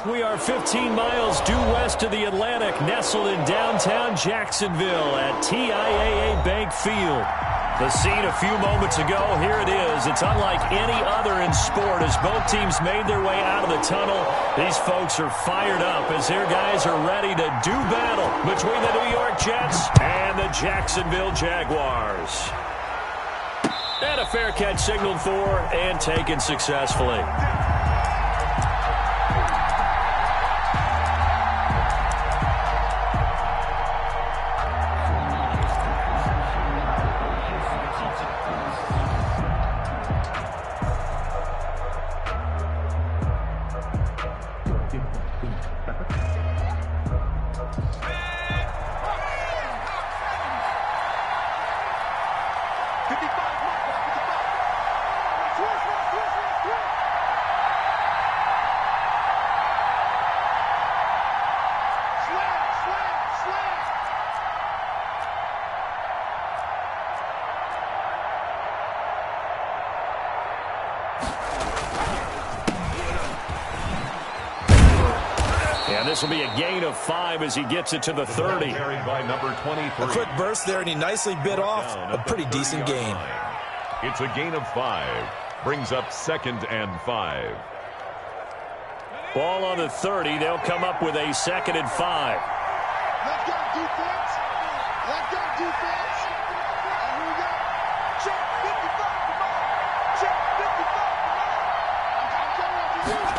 We are 15 miles due west of the Atlantic, nestled in downtown Jacksonville at TIAA Bank Field. The scene a few moments ago, here it is. It's unlike any other in sport as both teams made their way out of the tunnel. These folks are fired up as their guys are ready to do battle between the New York Jets and the Jacksonville Jaguars. And a fair catch signaled for and taken successfully. And this will be a gain of 5 as he gets it to the 30. By number 23. A quick burst there, and he nicely bit off a pretty decent gain. It's a gain of 5. Brings up 2nd and 5. Ball on the 30. They'll come up with a 2nd and 5. Let's go defense. Let's go defense. And here we go. Check 55. Come on. Check 55. Come on. I'm coming after you.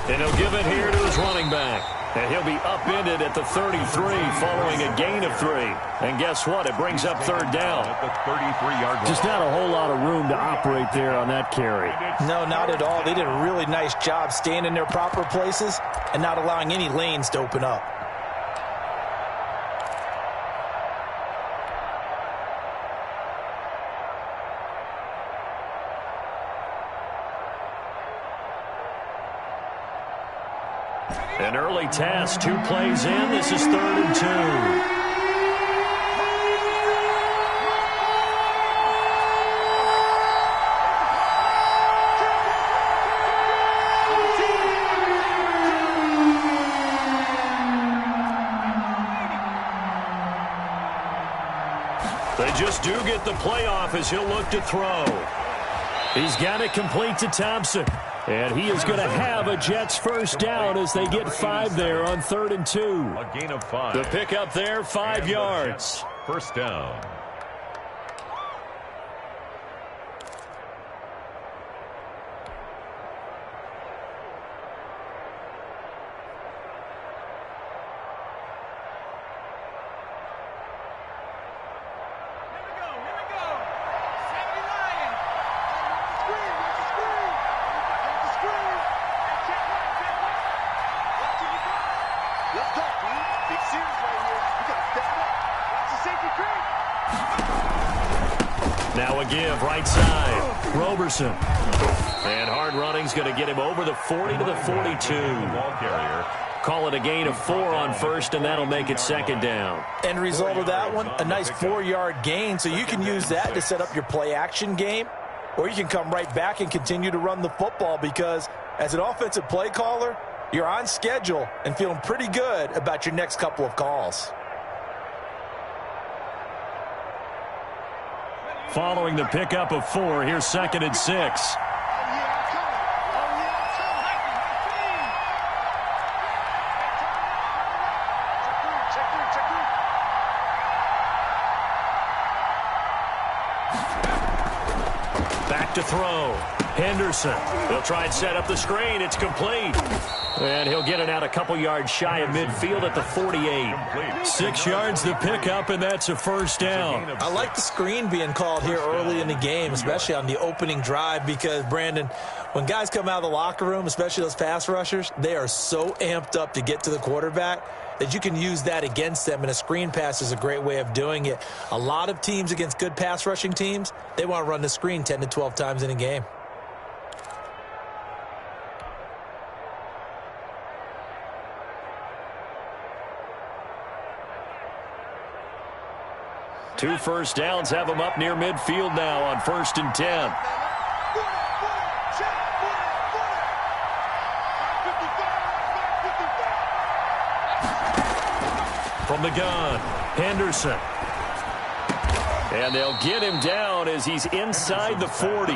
And he'll give it here to his running back. And he'll be upended at the 33 following a gain of 3. And guess what? It brings up 3rd down. At the 33-yard line. Just not a whole lot of room to operate there on that carry. No, not at all. They did a really nice job staying in their proper places and not allowing any lanes to open up. An early task, 2 plays in. This is 3rd and 2. They just do get the playoff as he'll look to throw. He's got it complete to Thompson. And he is going to have a Jets first down as they get 5 there on 3rd and 2. A gain of 5. The pickup there, 5 yards. First down. Now a give, right side. Roberson. And hard running's going to get him over the 40 to the 42. Ball carrier. Call it a gain of 4 on 1st, and that'll make it 2nd down. End result of that one, a nice 4-yard gain, so you can use that to set up your play-action game, or you can come right back and continue to run the football because as an offensive play caller, you're on schedule and feeling pretty good about your next couple of calls. Following the pickup of 4, here's 2nd and 6. Back to throw. Henderson. They'll try and set up the screen. It's complete. And he'll get it out a couple yards shy of midfield at the 48. 6 yards the pickup, and that's a first down. I like the screen being called here early in the game, especially on the opening drive, because, Brandon, when guys come out of the locker room, especially those pass rushers, they are so amped up to get to the quarterback that you can use that against them, and a screen pass is a great way of doing it. A lot of teams against good pass rushing teams, they want to run the screen 10 to 12 times in a game. Two first downs have them up near midfield now on 1st and 10. From the gun, Henderson. And they'll get him down as he's inside the 40.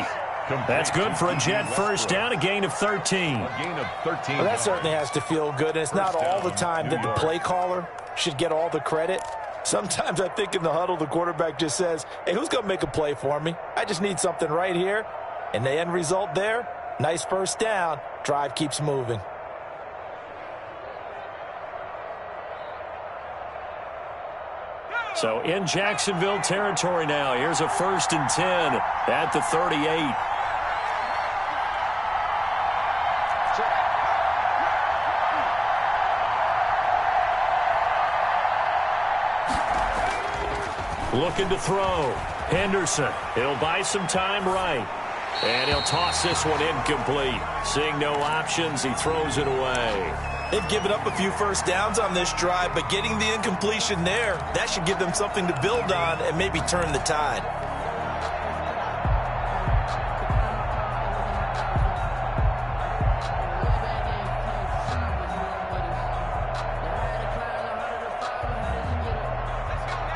That's good for a Jet first down, a gain of 13. A gain of 13. Well, that certainly has to feel good, and it's not all the time that the play caller should get all the credit. Sometimes I think in the huddle, the quarterback just says, hey, who's going to make a play for me? I just need something right here. And the end result there, nice first down. Drive keeps moving. So in Jacksonville territory now, here's a 1st and 10 at the 38. Looking to throw. Henderson. He'll buy some time right. And he'll toss this one incomplete. Seeing no options, he throws it away. They've given up a few first downs on this drive, but getting the incompletion there, that should give them something to build on and maybe turn the tide.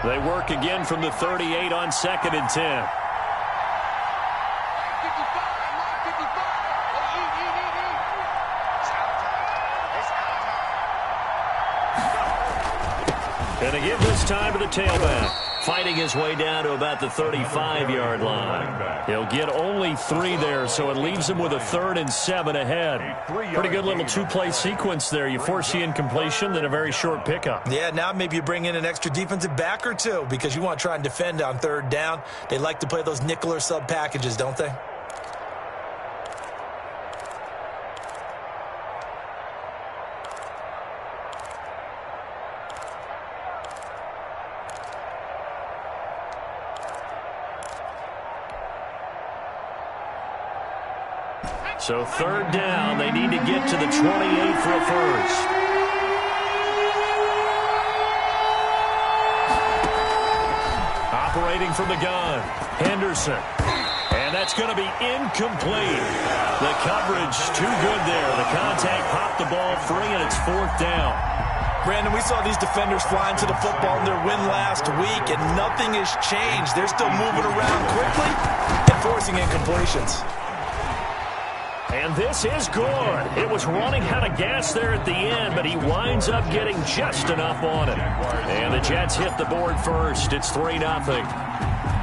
They work again from the 38 on 2nd and 10. And they give this time to the tailback, fighting his way down to about the 35-yard line. He'll get only 3 there, so it leaves him with a 3rd and 7 ahead. Pretty good little 2-play sequence there. You force the incompletion, then a very short pickup. Yeah, now maybe you bring in an extra defensive back or two because you want to try and defend on 3rd down. They like to play those nickel or sub packages, don't they? So 3rd down, they need to get to the 28 for a first. Operating from the gun, Henderson. And that's going to be incomplete. The coverage too good there. The contact popped the ball free, and it's 4th down. Brandon, we saw these defenders flying to the football in their win last week, and nothing has changed. They're still moving around quickly and forcing incompletions. And this is good. It was running out of gas there at the end, but he winds up getting just enough on it. And the Jets hit the board first. It's 3-0.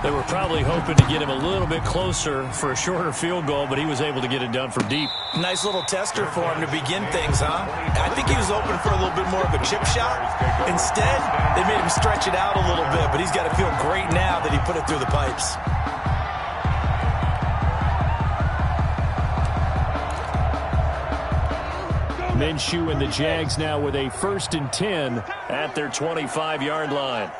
They were probably hoping to get him a little bit closer for a shorter field goal, but he was able to get it done from deep. Nice little tester for him to begin things, huh? I think he was open for a little bit more of a chip shot. Instead, they made him stretch it out a little bit, but he's got to feel great now that he put it through the pipes. Minshew and the Jags now with a 1st and 10 at their 25-yard line.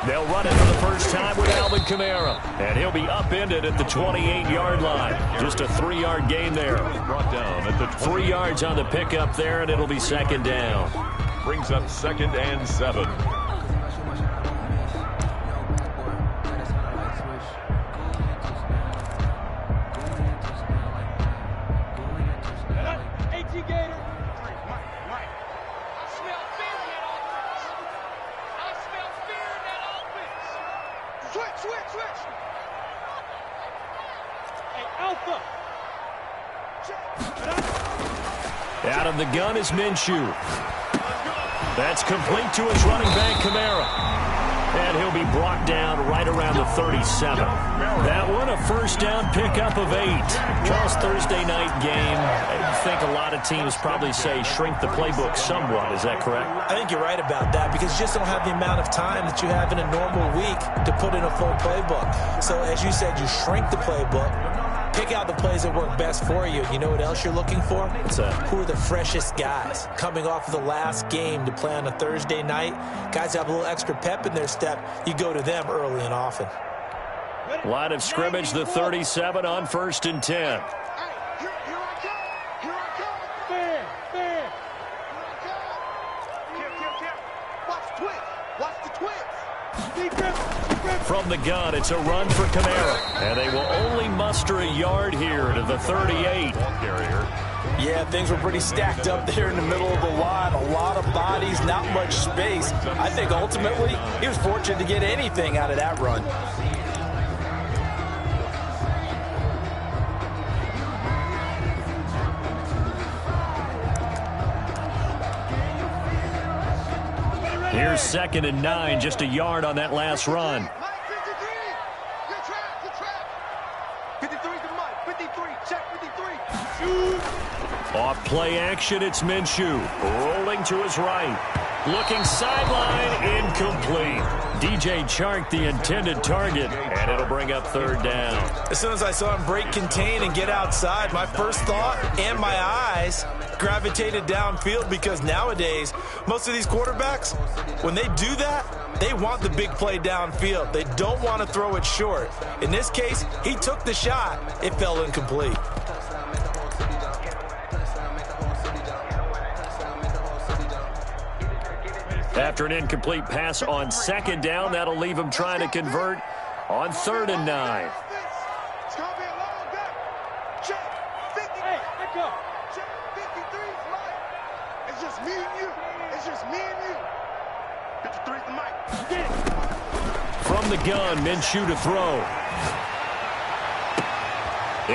They'll run it for the first time with Alvin Kamara. And he'll be upended at the 28-yard line. Just a 3-yard gain there. Brought down at the 3 yards on the pickup there, and it'll be 2nd down. Brings up 2nd and 7. Out of the gun is Minshew. That's complete to his running back, Kamara. And he'll be brought down right around the 37. That one, a 1st down pickup of 8. Charles, Thursday night game. I think a lot of teams probably say shrink the playbook somewhat. Is that correct? I think you're right about that because you just don't have the amount of time that you have in a normal week to put in a full playbook. So as you said, you shrink the playbook. Pick out the plays that work best for you. You know what else you're looking for? What's that? Who are the freshest guys coming off of the last game to play on a Thursday night? Guys have a little extra pep in their step. You go to them early and often. Line of scrimmage, the 37 on 1st and 10. Here I come. Here I come. Fair. Here I come. Watch the twist. Watch the twist. From the gun, it's a run for Kamara. And they will only muster a yard here to the 38. Ball carrier Yeah, things were pretty stacked up there in the middle of the line. A lot of bodies, not much space. I think ultimately he was fortunate to get anything out of that run. Here's 2nd and 9, just a yard on that last run. Mike, 53. Good trap, good trap. 53's the Mike. 53, check 53. Shoot. Off play action, it's Minshew. Rolling to his right. Looking sideline, incomplete. DJ Chark, the intended target, and it'll bring up 3rd down. As soon as I saw him break contain and get outside, my first thought and my eyes gravitated downfield, because nowadays, most of these quarterbacks, when they do that, they want the big play downfield. They don't want to throw it short. In this case, he took the shot. It fell incomplete. After an incomplete pass on 2nd down, that'll leave him trying to convert on 3rd and 9. It's going to be a long back. Check 50. Hey, let go. Check 53's Mike. It's just me and you. It's just me and you. 53's the Mike. From the gun, Minshew to throw.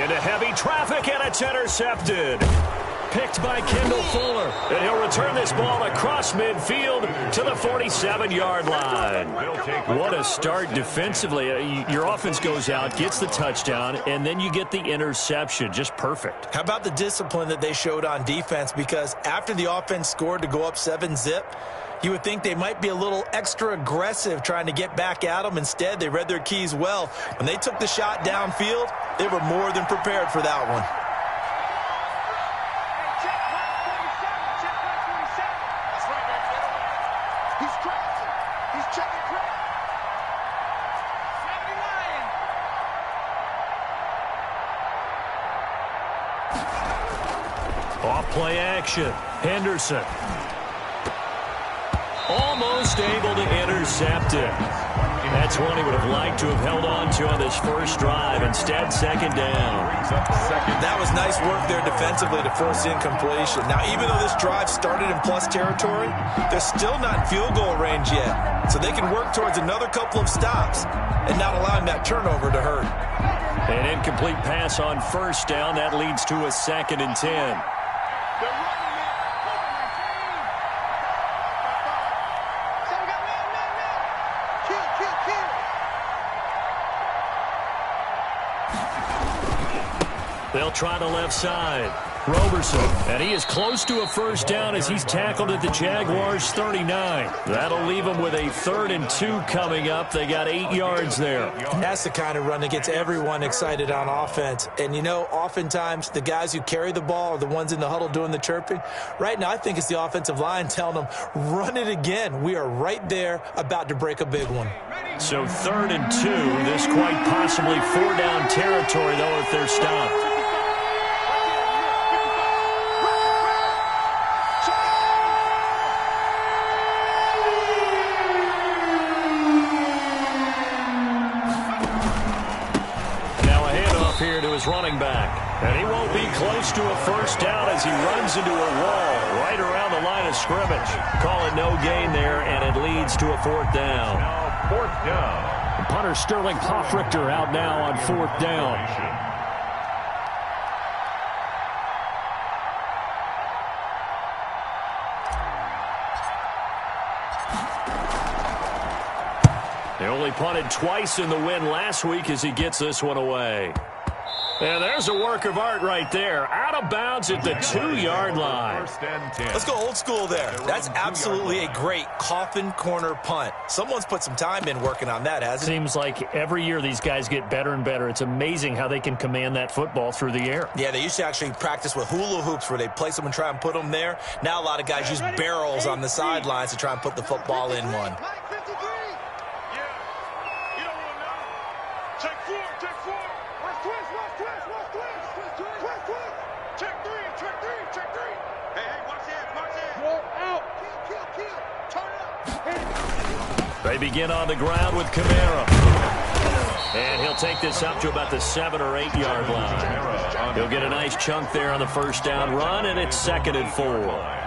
Into heavy traffic, and it's intercepted. Picked by Kendall Fuller, and he'll return this ball across midfield to the 47-yard line. What a start defensively. Your offense goes out, gets the touchdown, and then you get the interception. Just perfect. How about the discipline that they showed on defense? Because after the offense scored to go up 7-zip, you would think they might be a little extra aggressive trying to get back at them. Instead, they read their keys well. When they took the shot downfield, they were more than prepared for that one. Off play action. Henderson. Almost able to intercept it. That's one he would have liked to have held on to on this first drive. Instead, 2nd down. That was nice work there defensively to force incompletion. Now, even though this drive started in plus territory, they're still not in field goal range yet. So they can work towards another couple of stops and not allowing that turnover to hurt. An incomplete pass on 1st down. That leads to a 2nd and 10. They'll try the left side. Roberson, and he is close to a 1st down as he's tackled at the Jaguars' 39. That'll leave them with a 3rd and 2 coming up. They got 8 yards there. That's the kind of run that gets everyone excited on offense. And, you know, oftentimes the guys who carry the ball are the ones in the huddle doing the chirping. Right now, I think it's the offensive line telling them, run it again. We are right there about to break a big one. So 3rd and 2. This quite possibly 4-down territory, though, if they're stopped. Here to his running back, and he won't be close to a 1st down as he runs into a wall right around the line of scrimmage. Call it no gain there, and it leads to a 4th down. Now 4th down. The punter Sterling Hoffrichter out now on 4th down. They only punted twice in the win last week as he gets this one away. And there's a work of art right there. Out of bounds at the 2-yard line. Let's go old school there. That's absolutely a great coffin corner punt. Someone's put some time in working on that, hasn't it? Seems like every year these guys get better and better. It's amazing how they can command that football through the air. Yeah, they used to actually practice with hula hoops where they place them and try and put them there. Now a lot of guys use barrels on the sidelines to try and put the football in one. They begin on the ground with Kamara. And he'll take this up to about the 7 or 8 yard line. He'll get a nice chunk there on the first down run, and it's 2nd and 4.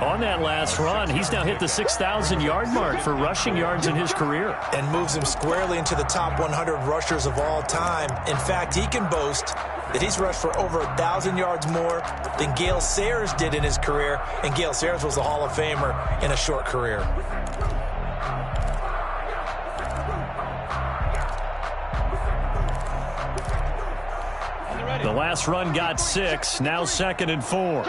On that last run, he's now hit the 6,000-yard mark for rushing yards in his career. And moves him squarely into the top 100 rushers of all time. In fact, he can boast that he's rushed for over 1,000 yards more than Gale Sayers did in his career, and Gale Sayers was a Hall of Famer in a short career. The last run got 6, now 2nd and 4.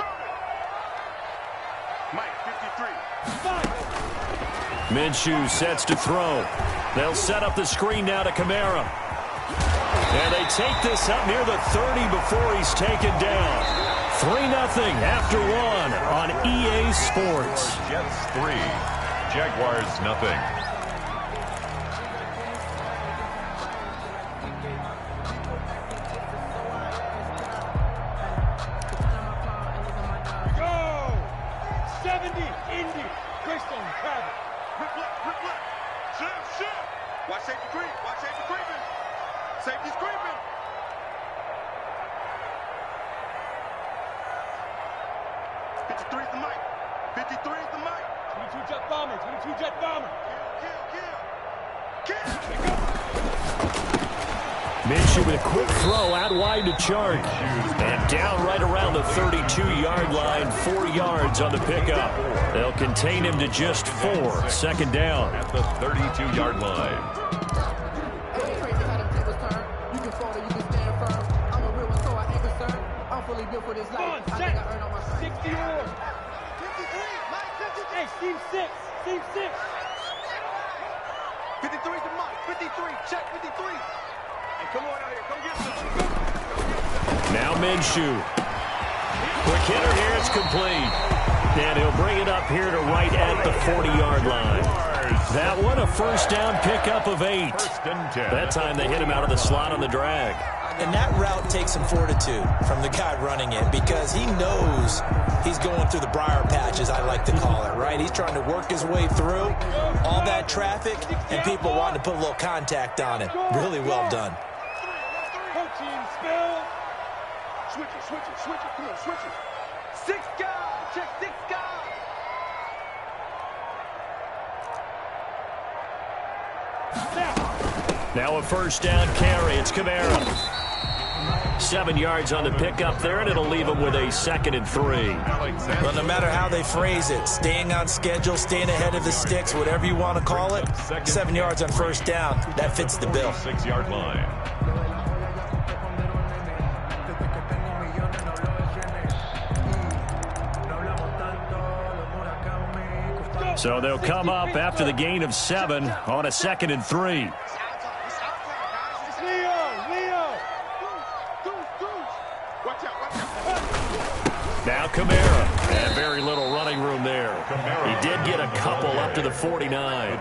Minshew sets to throw. They'll set up the screen now to Kamara. And they take this up near the 30 before he's taken down. 3-0 after 1 on EA Sports. Jets 3, Jaguars nothing. Watch safety creep. Watch safety creeping. Safety's creeping. '53 is the mic. 53 is the mic. 22 jet bomber. 22 jet bomber. Kill. Minshew with a quick throw out wide to Chark. And down right around the 32-yard line, 4 yards on the pickup. They'll contain him to just 4, 2nd down. At the 32-yard line. Come on, set. 60 or 53. Hey, team 6. Team 6. 53 is the mic. 53. Check 53. Hey, come on out here. Come get some. Now Minshew. Quick hitter here. It's complete. And he'll bring it up here to right at the 40-yard line. That one a first down pickup of 8. That time they hit him out of the slot on the drag. And that route takes some fortitude from the guy running it because he knows he's going through the briar patches, I like to call it, right? He's trying to work his way through all that traffic, and people wanting to put a little contact on him. Really well done. Switch it. Come on, switch it. 6 guys. Check 6 guys. Now a first down carry. It's Kamara. 7 yards on the pickup there, and it'll leave him with a 2nd and 3. Well, no matter how they phrase it, staying on schedule, staying ahead of the sticks, whatever you want to call it, 7 yards on first down, that fits the bill. 6-yard line. So they'll come up after the gain of 7 on a 2nd and 3. Now Kamara. And very little running room there. He did get a couple up to the 49.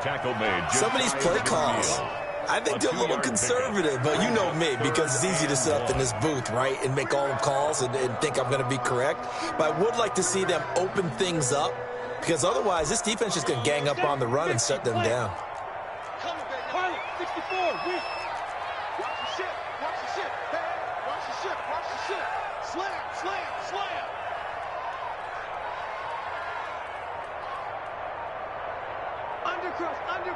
Some of these play calls, I think they're a little conservative, but you know me, because it's easy to sit up in this booth, right, and make all the calls and think I'm going to be correct. But I would like to see them open things up, because otherwise this defense is going to gang up on the run and shut them down. Pilot, 64, win. Watch the ship. Watch the ship. Hey, watch the ship. Watch the ship. Slam, slam, slam. Undercross, under.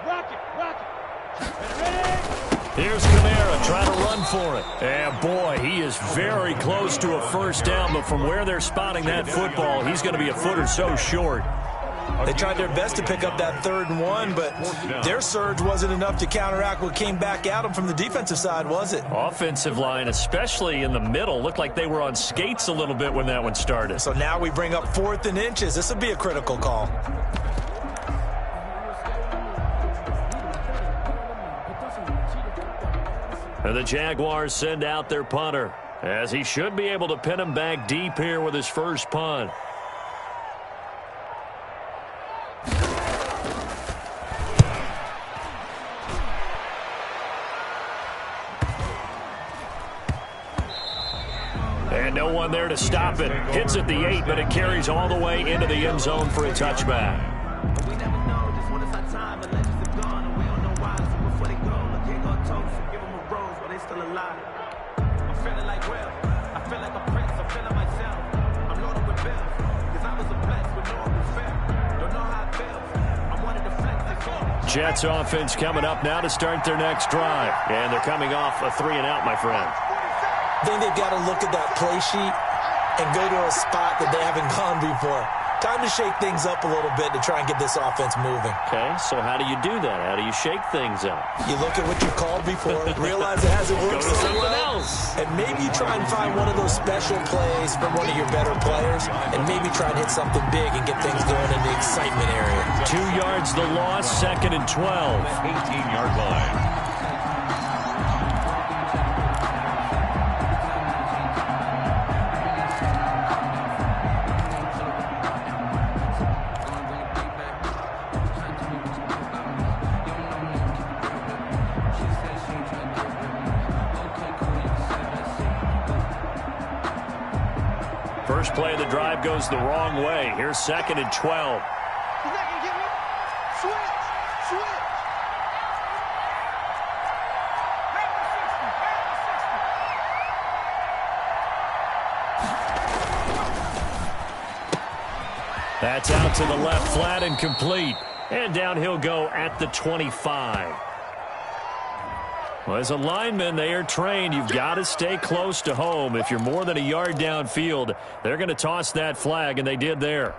Rocket. Here's Kamara trying to run for it. And boy, he is very close to a first down, but from where they're spotting that football, he's going to be a foot or so short. They tried their best to pick up that 3rd and 1, but their surge wasn't enough to counteract what came back at them from the defensive side, was it? Offensive line, especially in the middle, looked like they were on skates a little bit when that one started. So now we bring up 4th and inches. This will be a critical call. And the Jaguars send out their punter, as he should be able to pin him back deep here with his first punt. And no one there to stop it. Hits at the 8, but it carries all the way into the end zone for a touchback. Jets offense coming up now to start their next drive. And they're coming off a 3-and-out, my friend. I think they've got to look at that play sheet and go to a spot that they haven't gone before. Time to shake things up a little bit to try and get this offense moving. Okay, so how do you do that? How do you shake things up? You look at what you called before, realize it hasn't worked Go to so something well, else. and maybe you try and find one of those special plays from one of your better players, and maybe try and hit something big and get things going in the excitement area. 2 yards the loss, 2nd and 12. 18-yard line. First play of the drive goes the wrong way. Here's 2nd and 12. He's not going to get me. Switch. Switch. That's out to the left, flat and complete. And down he'll go at the 25. Well, as a lineman, they are trained. You've got to stay close to home. If you're more than a yard downfield, they're going to toss that flag, and they did there.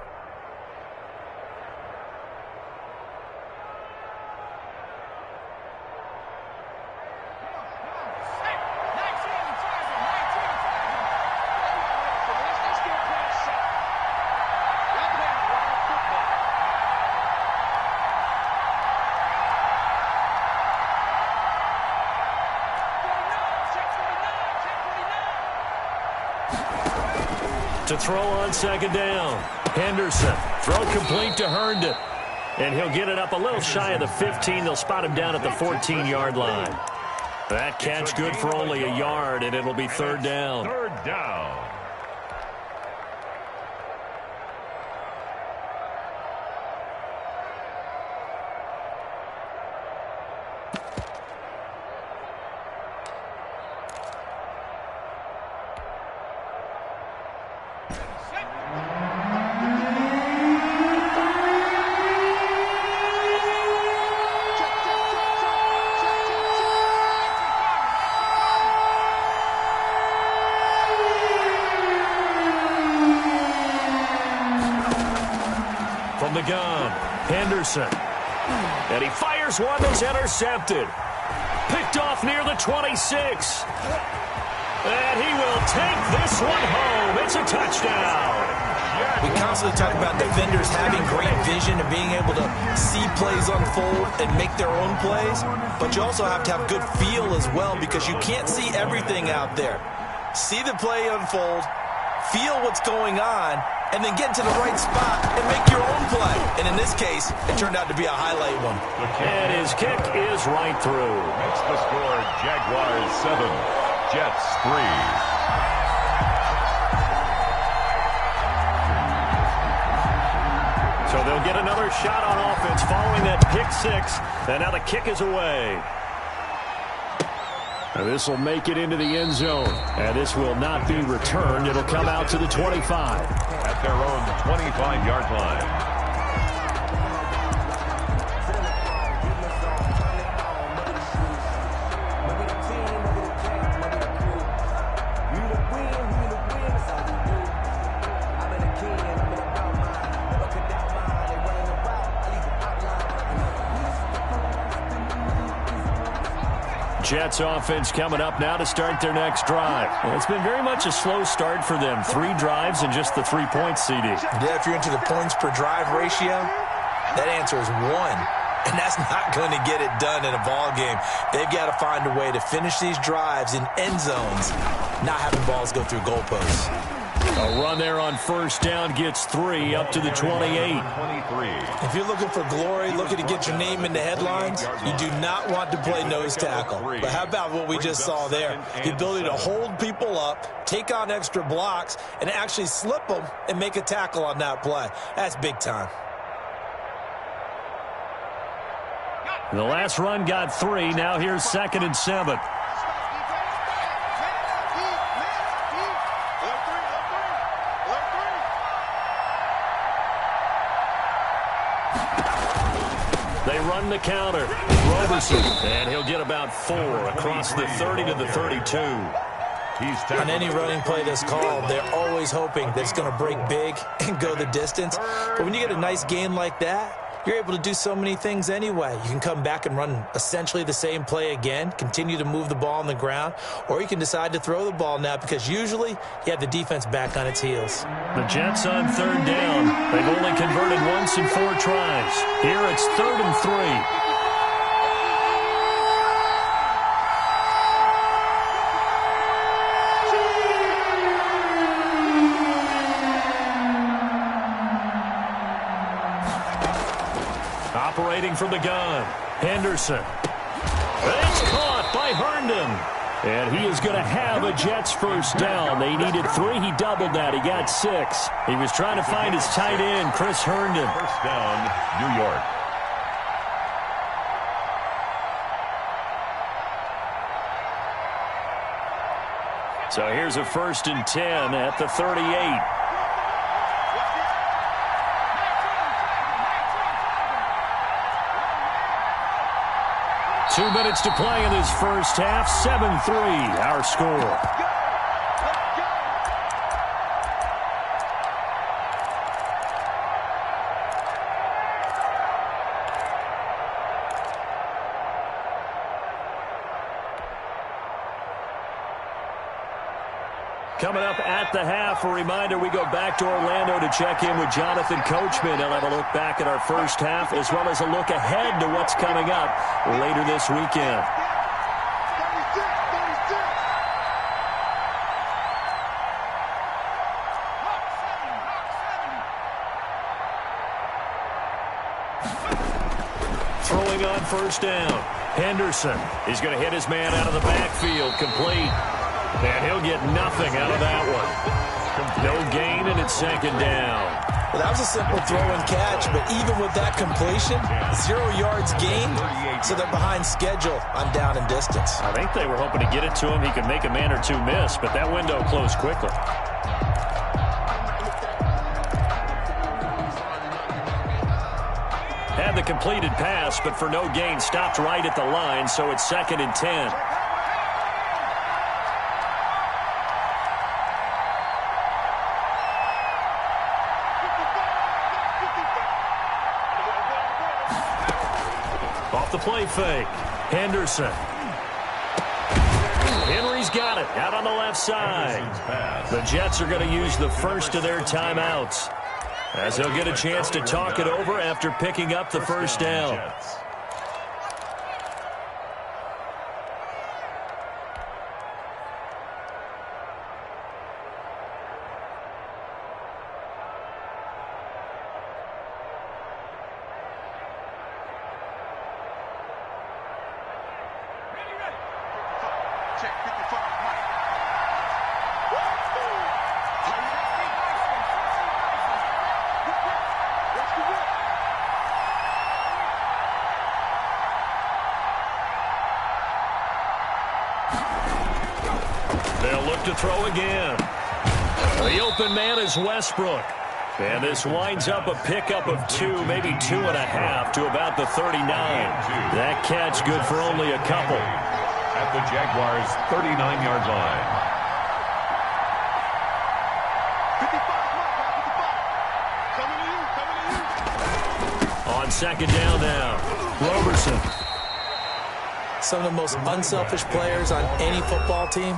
To throw on 2nd down. Henderson. Throw complete to Herndon. And he'll get it up a little shy of the 15. They'll spot him down at the 14-yard line. That catch good for only a yard, and it'll be 3rd down. 3rd down. The gun, Henderson. And he fires one that's intercepted. Picked off near the 26. And he will take this one home. It's a touchdown. We constantly talk about defenders having great vision and being able to see plays unfold and make their own plays. But you also have to have good feel as well, because you can't see everything out there. See the play unfold, feel what's going on, and then get to the right spot and make your own play. And in this case, it turned out to be a highlight one. And his kick is right through. Makes the score Jaguars 7, Jets 3. So they'll get another shot on offense following that pick 6. And now the kick is away. This will make it into the end zone. And this will not be returned. It'll come out to the 25. At their own 25-yard line. Jets offense coming up now to start their next drive. Well, it's been very much a slow start for them. 3 drives and just the 3 points, CD. Yeah, if you're into the points per drive ratio, that answer is 1. And that's not going to get it done in a ball game. They've got to find a way to finish these drives in end zones, not having balls go through goalposts. A run there on 1st down gets 3 up to the 28. If you're looking for glory, looking to get your name in the headlines, you do not want to play nose tackle. But how about what we just saw there? The ability to hold people up, take on extra blocks, and actually slip them and make a tackle on that play. That's big time. The last run got 3. Now here's 2nd and 7. They run the counter. Roberson, and he'll get about 4 across the 30 to the 32. On any running play that's called, they're always hoping that it's going to break big and go the distance. But when you get a nice gain like that, you're able to do so many things anyway. You can come back and run essentially the same play again, continue to move the ball on the ground, or you can decide to throw the ball now because usually you have the defense back on its heels. The Jets on 3rd down. They've only converted once in 4 tries. Here it's 3rd and 3. Operating from the gun, Henderson. It's caught by Herndon. And he is going to have a Jets first down. They needed 3. He doubled that. He got 6. He was trying to find his tight end, Chris Herndon. First down, New York. So here's a 1st and 10 at the 38. 2 minutes to play in this first half. 7-3, our score. Coming up at the half, a reminder, we go back to Orlando to check in with Jonathan Coachman. He'll have a look back at our first half as well as a look ahead to what's coming up later this weekend. Throwing on first down, Henderson. He's going to hit his man out of the backfield, complete. And he'll get nothing out of that one. No gain, and it's 2nd down. Well, that was a simple throw and catch, but even with that completion, 0 yards gained, so they're behind schedule on down and distance. I think they were hoping to get it to him. He could make a man or 2 miss, but that window closed quickly. Had the completed pass, but for no gain, stopped right at the line, so it's 2nd and 10. Off the play fake, Henderson. Henry's got it out on the left side. The Jets are going to use the first of their timeouts as they'll get a chance to talk it over after picking up the first down. They'll look to throw again. The open man is Westbrook. And this winds up a pickup of 2, maybe 2.5 to about the 39. That catch good for only a couple. At the Jaguars' 39-yard line. 55, On 2nd down now, Roberson. Some of the most unselfish players on any football team,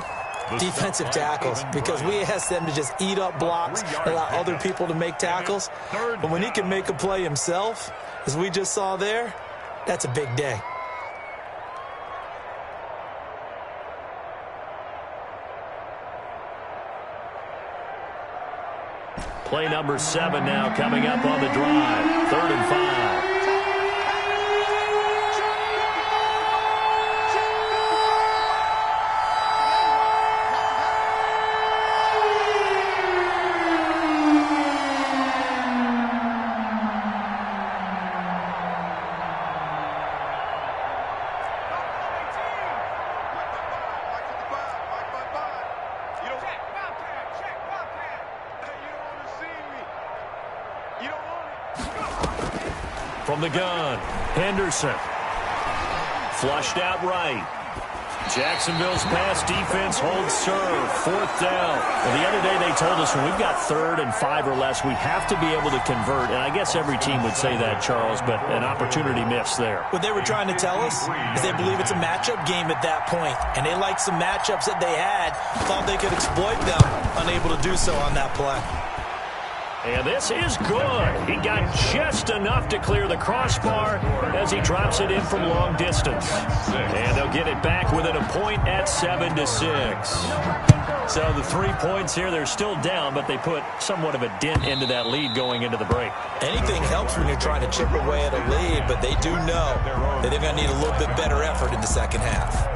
defensive tackles, because we ask them to just eat up blocks and allow other people to make tackles. But when he can make a play himself, as we just saw there, that's a big day. Play number 7 now coming up on the drive. 3rd and 5. from the gun. Henderson. Flushed out right. Jacksonville's pass defense holds serve. 4th down. Well, the other day they told us when we've got 3rd and 5 or less, we have to be able to convert. And I guess every team would say that, Charles, but an opportunity missed there. What they were trying to tell us is they believe it's a matchup game at that point. And they liked some matchups that they had, thought they could exploit them, unable to do so on that play. And this is good. He got just enough to clear the crossbar as he drops it in from long distance. And they'll get it back within a point at 7-6. So the 3 points here, they're still down, but they put somewhat of a dent into that lead going into the break. Anything helps when you're trying to chip away at a lead, but they do know that they're going to need a little bit better effort in the second half.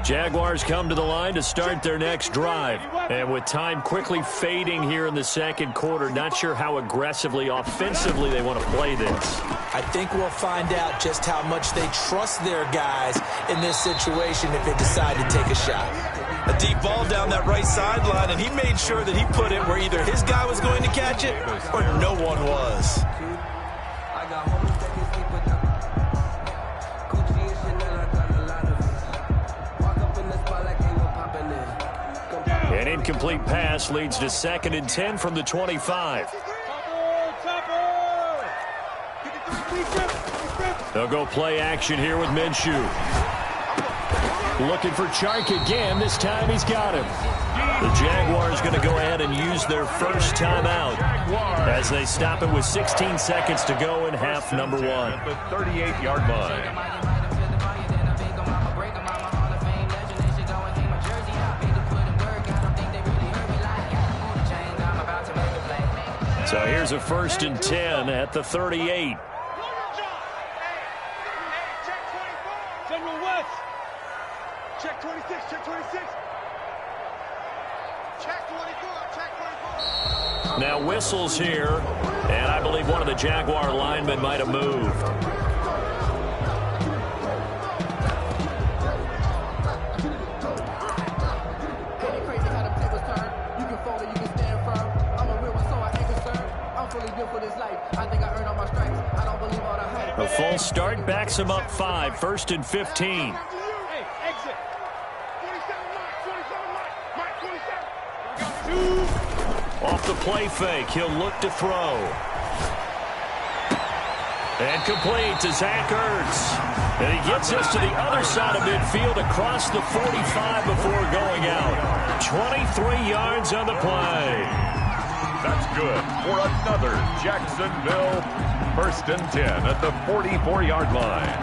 Jaguars come to the line to start their next drive. And with time quickly fading here in the second quarter, not sure how aggressively, offensively they want to play this. I think we'll find out just how much they trust their guys in this situation if they decide to take a shot. A deep ball down that right sideline, and he made sure that he put it where either his guy was going to catch it or no one was. An incomplete pass leads to 2nd and 10 from the 25. They'll go play action here with Minshew. Looking for Chark again. This time he's got him. The Jaguars going to go ahead and use their first timeout as they stop it with 16 seconds to go in half number 1. At the 38-yard line. So here's a 1st and 10 at the 38. General West. Check 26, check 26. Check 24, check 24. Now whistles here, and I believe one of the Jaguar linemen might have moved. A full start backs him up 5, 1st and 15. Hey, exit. 27, 27. Off the play fake, he'll look to throw. And complete to Zach Ertz. And he gets us to the other side of midfield across the 45 before going out. 23 yards on the play. That's good for another Jacksonville 1st and 10 at the 44-yard line.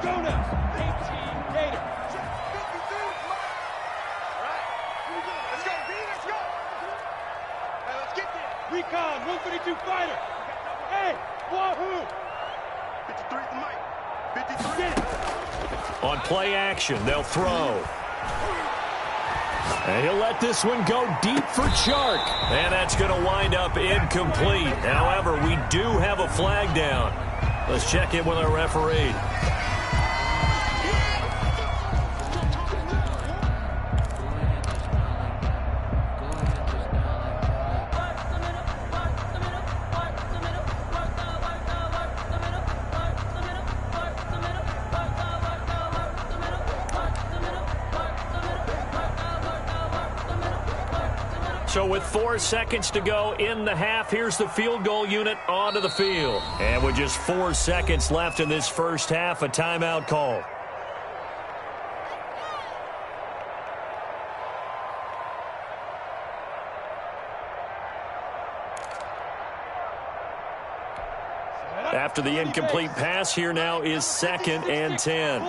Go now. 18 Gator. Let's go, B, let's go. Hey, let's get there. Recon, 152 fighter. Hey, wahoo. 53 to Mike. 53. Get it. On play action, they'll throw. And he'll let this one go deep for Chark. And that's going to wind up incomplete. However, we do have a flag down. Let's check in with our referee. So with 4 seconds to go in the half, here's the field goal unit onto the field. And with just 4 seconds left in this first half, a timeout call. After the incomplete pass, here now is 2nd and 10.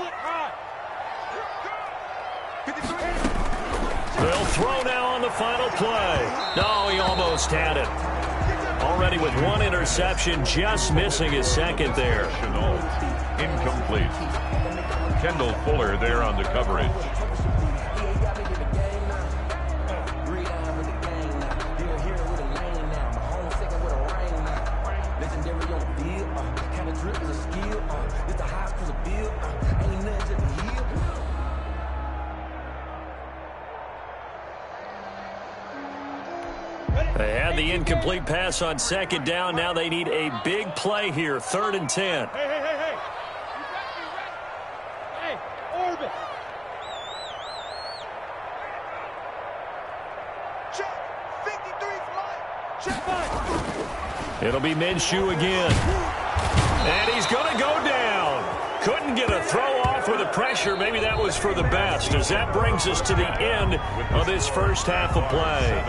They'll throw now on the final play. No, he almost had it. Already with 1 interception, just missing his 2nd there. Incomplete. Kendall Fuller there on the coverage. They had the incomplete pass on second down. Now they need a big play here, 3rd and 10. Hey. Hey, orbit. Check. 53's mine. Check. It'll be Minshew again. And he's going to go down. Couldn't get a throw off with the pressure. Maybe that was for the best, as that brings us to the end of this first half of play.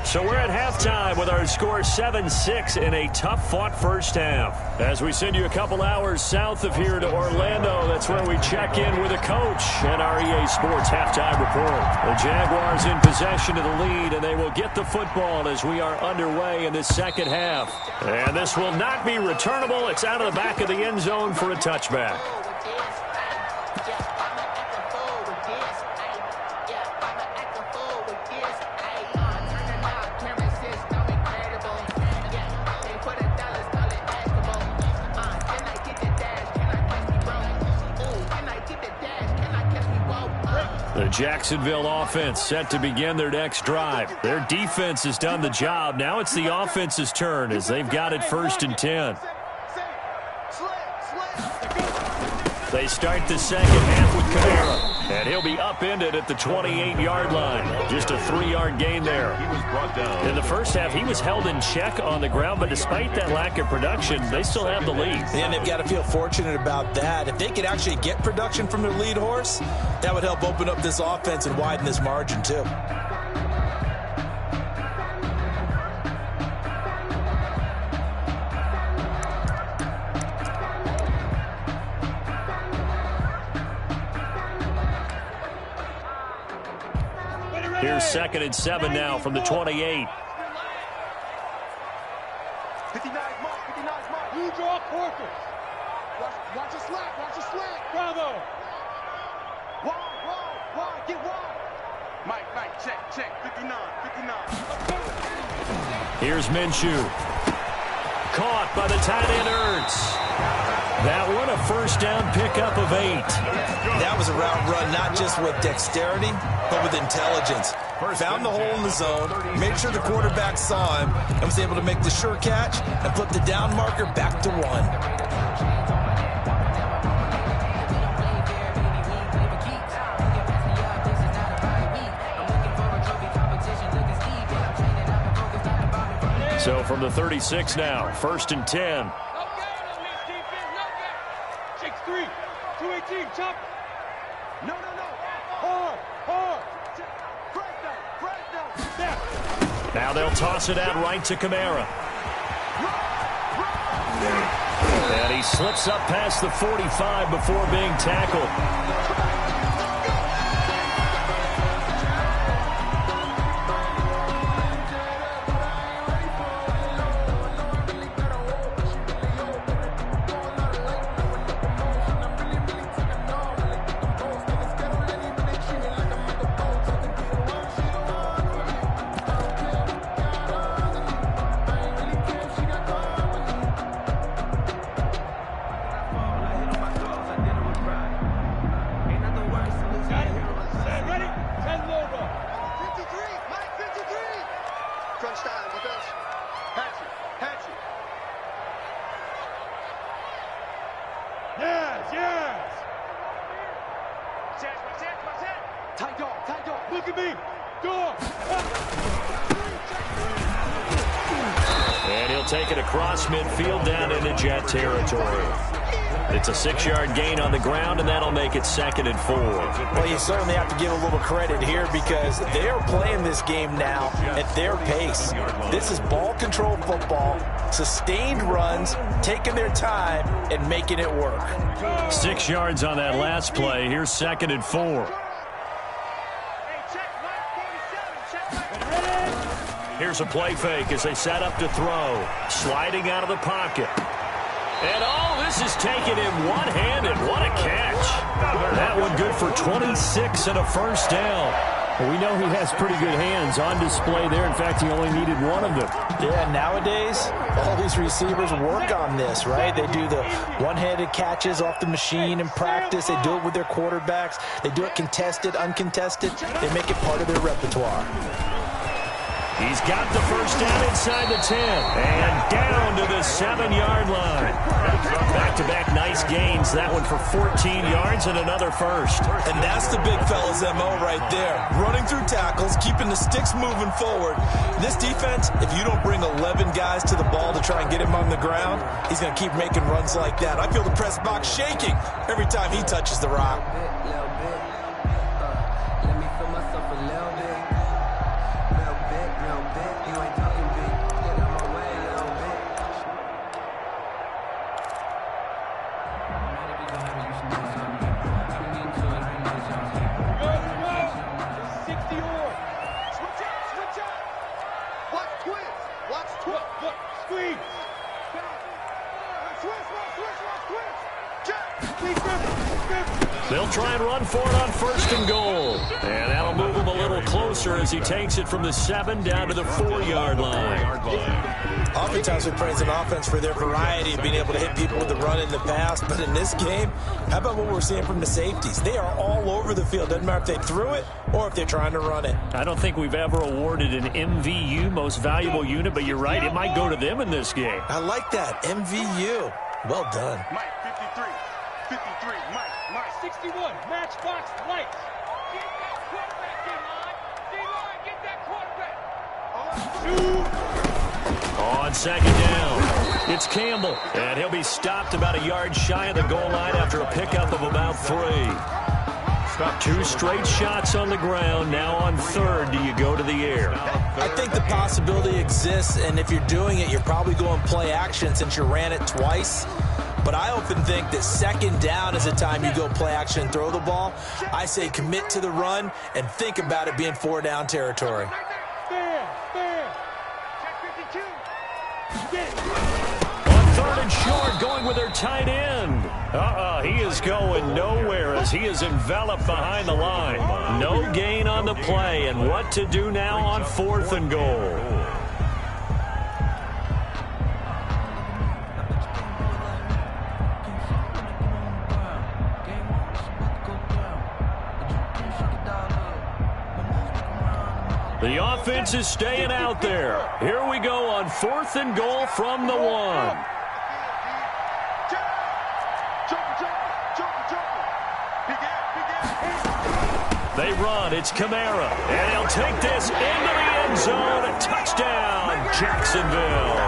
So we're at halftime with our score 7-6 in a tough-fought first half. As we send you a couple hours south of here to Orlando, that's where we check in with a coach and our EA Sports halftime report. The Jaguars in possession of the lead, and they will get the football as we are underway in this second half. And this will not be returnable. It's out of the back of the end zone for a touchback. The Jacksonville offense set to begin their next drive. Their defense has done the job. Now it's the offense's turn as they've got it 1st and 10. They start the second half with Kamara. And he'll be upended at the 28-yard line. Just a 3-yard gain there. He was brought down. In the first half, he was held in check on the ground, but despite that lack of production, they still have the lead. And they've got to feel fortunate about that. If they could actually get production from their lead horse, that would help open up this offense and widen this margin too. Here's 2nd and 7 now from the 28. 59's mark. 59's mark. You draw quarters. Watch your slack. Watch your slack. Bravo. Wide. Get wide. Mike, check. 59. Here's Minshew. Caught by the tight end Ertz. That one a first down pickup of 8. That was a route run not just with dexterity, but with intelligence. Found the hole in the zone, made sure the quarterback saw him, and was able to make the sure catch and flip the down marker back to 1. So from the 36 now, 1st and 10. Shake 3. 218. Chop. No. Hard. Breakdown. Now they'll toss it out right to Kamara. And he slips up past the 45 before being tackled. Tight dog. Look at me. Dog. And he'll take it across midfield down into Jet territory. It's a 6-yard gain on the ground, and that'll make it 2nd and 4. Well, you certainly have to give a little credit here because they're playing this game now at their pace. This is ball control football, sustained runs, taking their time, and making it work. 6 yards on that last play. Here's 2nd and 4. Here's a play fake as they set up to throw. Sliding out of the pocket. And all this is taken in one-handed. What a catch. That one good for 26 and a first down. Well, we know he has pretty good hands on display there. In fact, he only needed one of them. Yeah, nowadays, all these receivers work on this, right? They do the one-handed catches off the machine in practice. They do it with their quarterbacks. They do it contested, uncontested. They make it part of their repertoire. He's got the first down inside the 10 and down to the 7-yard line. Back-to-back nice gains. That one for 14 yards and another first. And that's the big fella's MO right there. Running through tackles, keeping the sticks moving forward. This defense, if you don't bring 11 guys to the ball to try and get him on the ground, he's going to keep making runs like that. I feel the press box shaking every time he touches the rock. They'll try and run for it on 1st and goal. And that'll move him a little closer as he takes it from the 7 down to the 4-yard line. Oftentimes we praise an offense for their variety of being able to hit people with the run in the pass. But in this game, how about what we're seeing from the safeties? They are all over the field. Doesn't matter if they threw it or if they're trying to run it. I don't think we've ever awarded an MVU, most valuable unit, but you're right, it might go to them in this game. I like that, MVU. Well done. Mike, 53. 53, Mike. 61, matchbox lights. Get that quarterback, D-line. D-line, get that quarterback. On 2nd down, it's Campbell, and he'll be stopped about a yard shy of the goal line after a pickup of about 3. 2 straight shots on the ground. Now on 3rd, do you go to the air? I think the possibility exists, and if you're doing it, you're probably going play action since you ran it twice. But I often think that 2nd down is the time you go play action and throw the ball. I say commit to the run and think about it being 4-down territory. Check 52. On 3rd and short, going with their tight end. He is going nowhere as he is enveloped behind the line. No gain on the play, and what to do now on 4th and goal. The offense is staying out there. Here we go on 4th and goal from the 1. They run. It's Kamara. And he'll take this into the end zone. A touchdown, Jacksonville.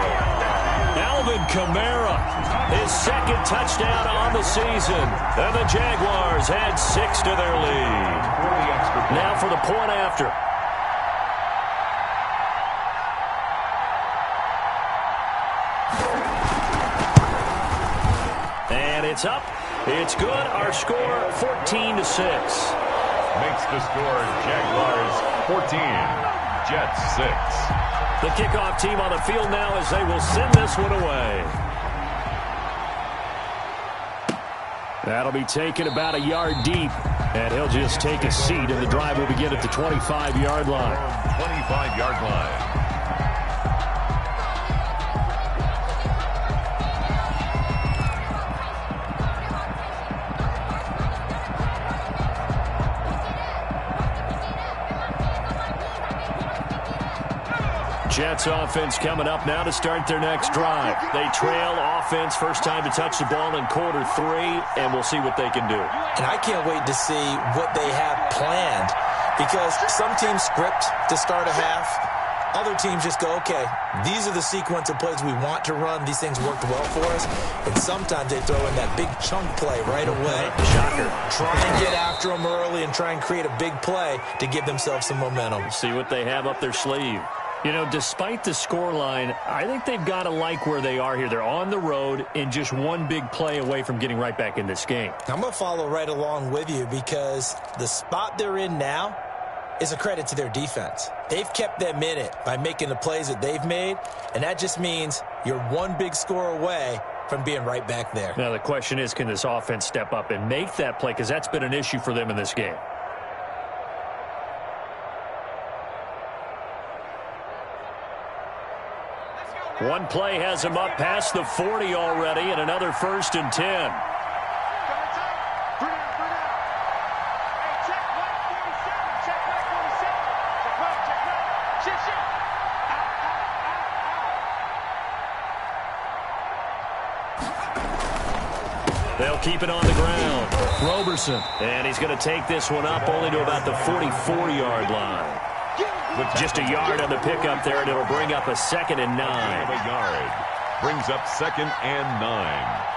Alvin Kamara, his 2nd touchdown on the season. And the Jaguars add 6 to their lead. Now for the point after. It's up. It's good. Our score, 14-6. Makes the score Jaguars 14, Jets 6. The kickoff team on the field now as they will send this one away. That'll be taken about a yard deep. And he'll just take a seat, and the drive will begin at the 25-yard line. 25-yard line. Jets offense coming up now to start their next drive. They trail offense, first time to touch the ball in quarter 3, and we'll see what they can do. And I can't wait to see what they have planned, because some teams script to start a half. Other teams just go, okay, these are the sequence of plays we want to run. These things worked well for us. And sometimes they throw in that big chunk play right away. Shocker. Try and get after them early and try and create a big play to give themselves some momentum. See what they have up their sleeve. You know, despite the scoreline, I think they've got to like where they are here. They're on the road and just one big play away from getting right back in this game. I'm going to follow right along with you, because the spot they're in now is a credit to their defense. They've kept them in it by making the plays that they've made, and that just means you're one big score away from being right back there. Now, the question is, can this offense step up and make that play? Because that's been an issue for them in this game. One play has him up past the 40 already, and another 1st and 10. They'll keep it on the ground. Roberson. And he's going to take this one up only to about the 44-yard line. With just a yard on the pickup there, and it'll bring up a 2nd and 9. A yard. Brings up 2nd and 9.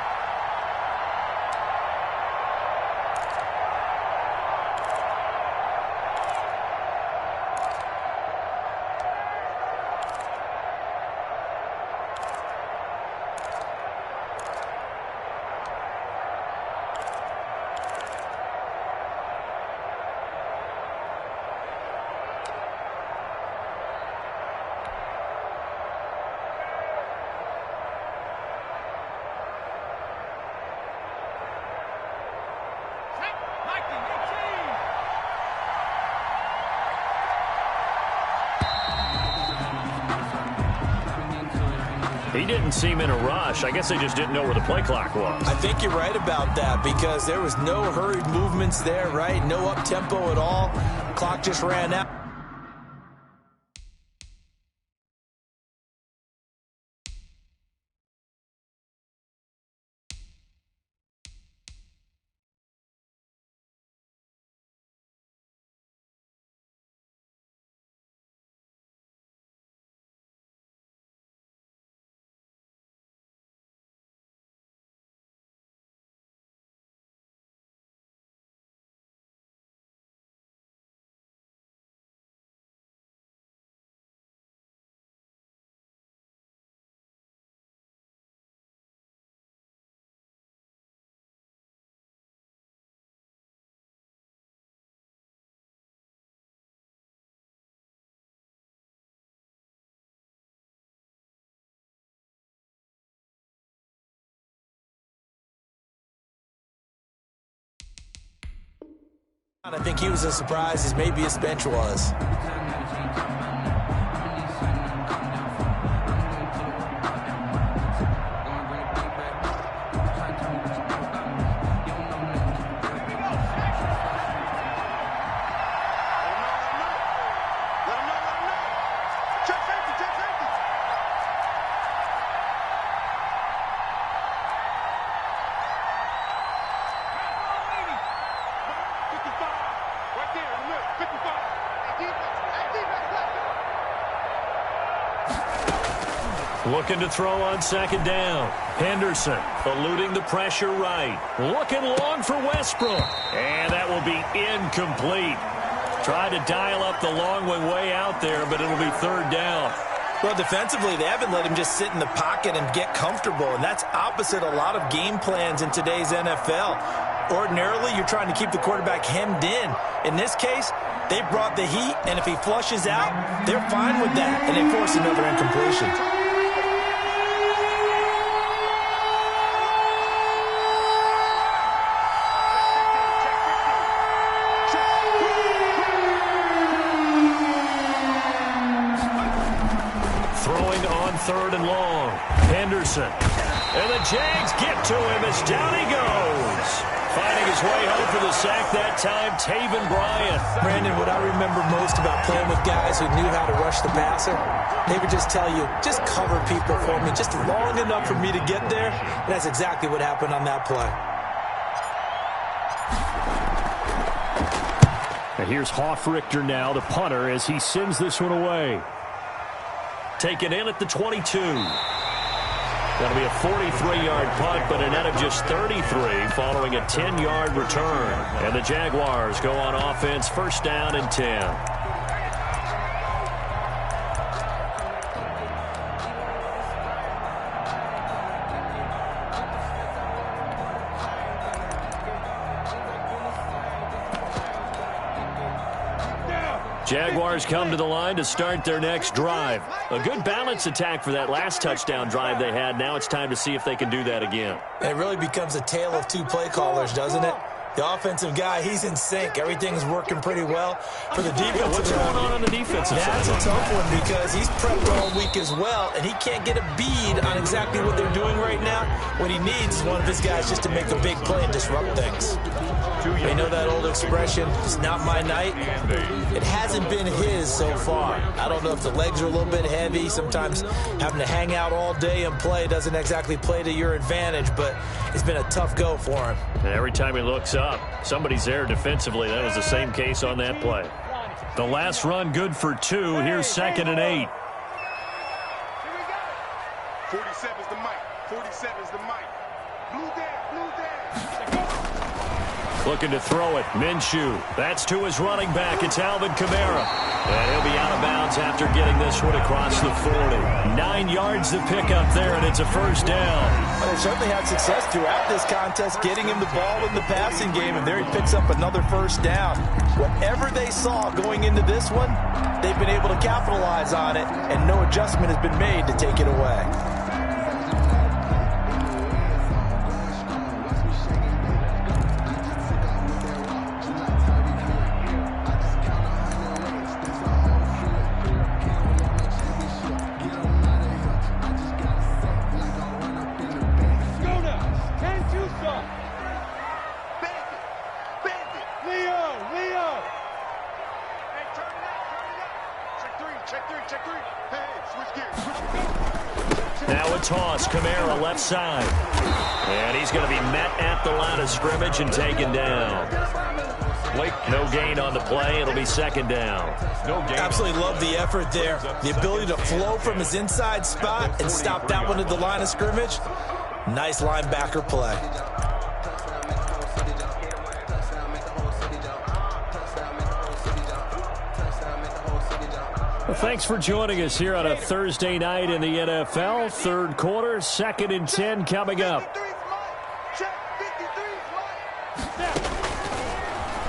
He didn't seem in a rush. I guess they just didn't know where the play clock was. I think you're right about that because there was no hurried movements there, right? No up-tempo at all. Clock just ran out. I think he was as surprised as maybe his bench was. Looking to throw on 2nd down. Henderson eluding the pressure right. Looking long for Westbrook. And that will be incomplete. Tried to dial up the long one way out there, but it'll be 3rd down. Well, defensively, they haven't let him just sit in the pocket and get comfortable, and that's opposite a lot of game plans in today's NFL. Ordinarily, you're trying to keep the quarterback hemmed in. In this case, they brought the heat, and if he flushes out, they're fine with that, and they force another incompletion. Throwing on 3rd and long. Henderson. And the Jags get to him as down he goes. Finding his way home for the sack that time, Taven Bryan. Brandon, what I remember most about playing with guys who knew how to rush the passer, they would just tell you, just cover people for me, just long enough for me to get there. And that's exactly what happened on that play. And here's Hoff-Richter now, the punter, as he sends this one away. Taken in at the 22. That'll be a 43-yard punt, but a net of just 33 following a 10-yard return. And the Jaguars go on offense, 1st down and 10. Jaguars come to the line to start their next drive. A good balanced attack for that last touchdown drive they had. Now it's time to see if they can do that again. It really becomes a tale of two play callers, doesn't it? The offensive guy, he's in sync. Everything's working pretty well. For the defensive what's going on the defensive side? That's a tough one because he's prepped all week as well, and he can't get a bead on exactly what they're doing right now. What he needs is one of his guys just to make a big play and disrupt things. You know that old expression, it's not my night? It hasn't been his so far. I don't know if the legs are a little bit heavy. Sometimes having to hang out all day and play doesn't exactly play to your advantage, but it's been a tough go for him. And every time he looks up, somebody's there defensively. That was the same case on that play. The last run good for 2. Here's 2nd and 8. 47 is the mic. 47 is the mic. Blue down, blue down. Looking to throw it. Minshew. That's to his running back. It's Alvin Kamara. And he'll be out of bounds after getting this one across the 40. 9 yards to pick up there, and it's a first down. Well, they certainly had success throughout this contest, getting him the ball in the passing game, and there he picks up another first down. Whatever they saw going into this one, they've been able to capitalize on it, and no adjustment has been made to take it away. Now a toss. Kamara left side. And he's going to be met at the line of scrimmage and taken down. No gain on the play. It'll be 2nd down. Absolutely love the effort there. The ability to flow from his inside spot and stop that one at the line of scrimmage. Nice linebacker play. Well, thanks for joining us here on a Thursday night in the NFL. 3rd quarter, 2nd and 10 coming up.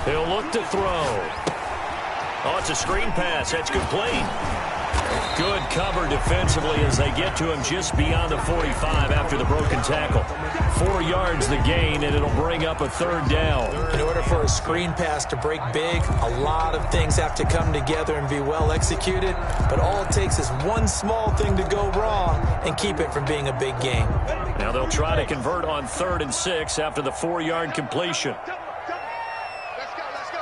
He'll look to throw. Oh, it's a screen pass. That's complete. Good cover defensively as they get to him just beyond the 45 after the broken tackle. 4 yards the gain, and it'll bring up a 3rd down. In order for a screen pass to break big, a lot of things have to come together and be well executed. But all it takes is one small thing to go wrong and keep it from being a big gain. Now they'll try to convert on 3rd and 6 after the 4-yard completion. Let's go, let's go.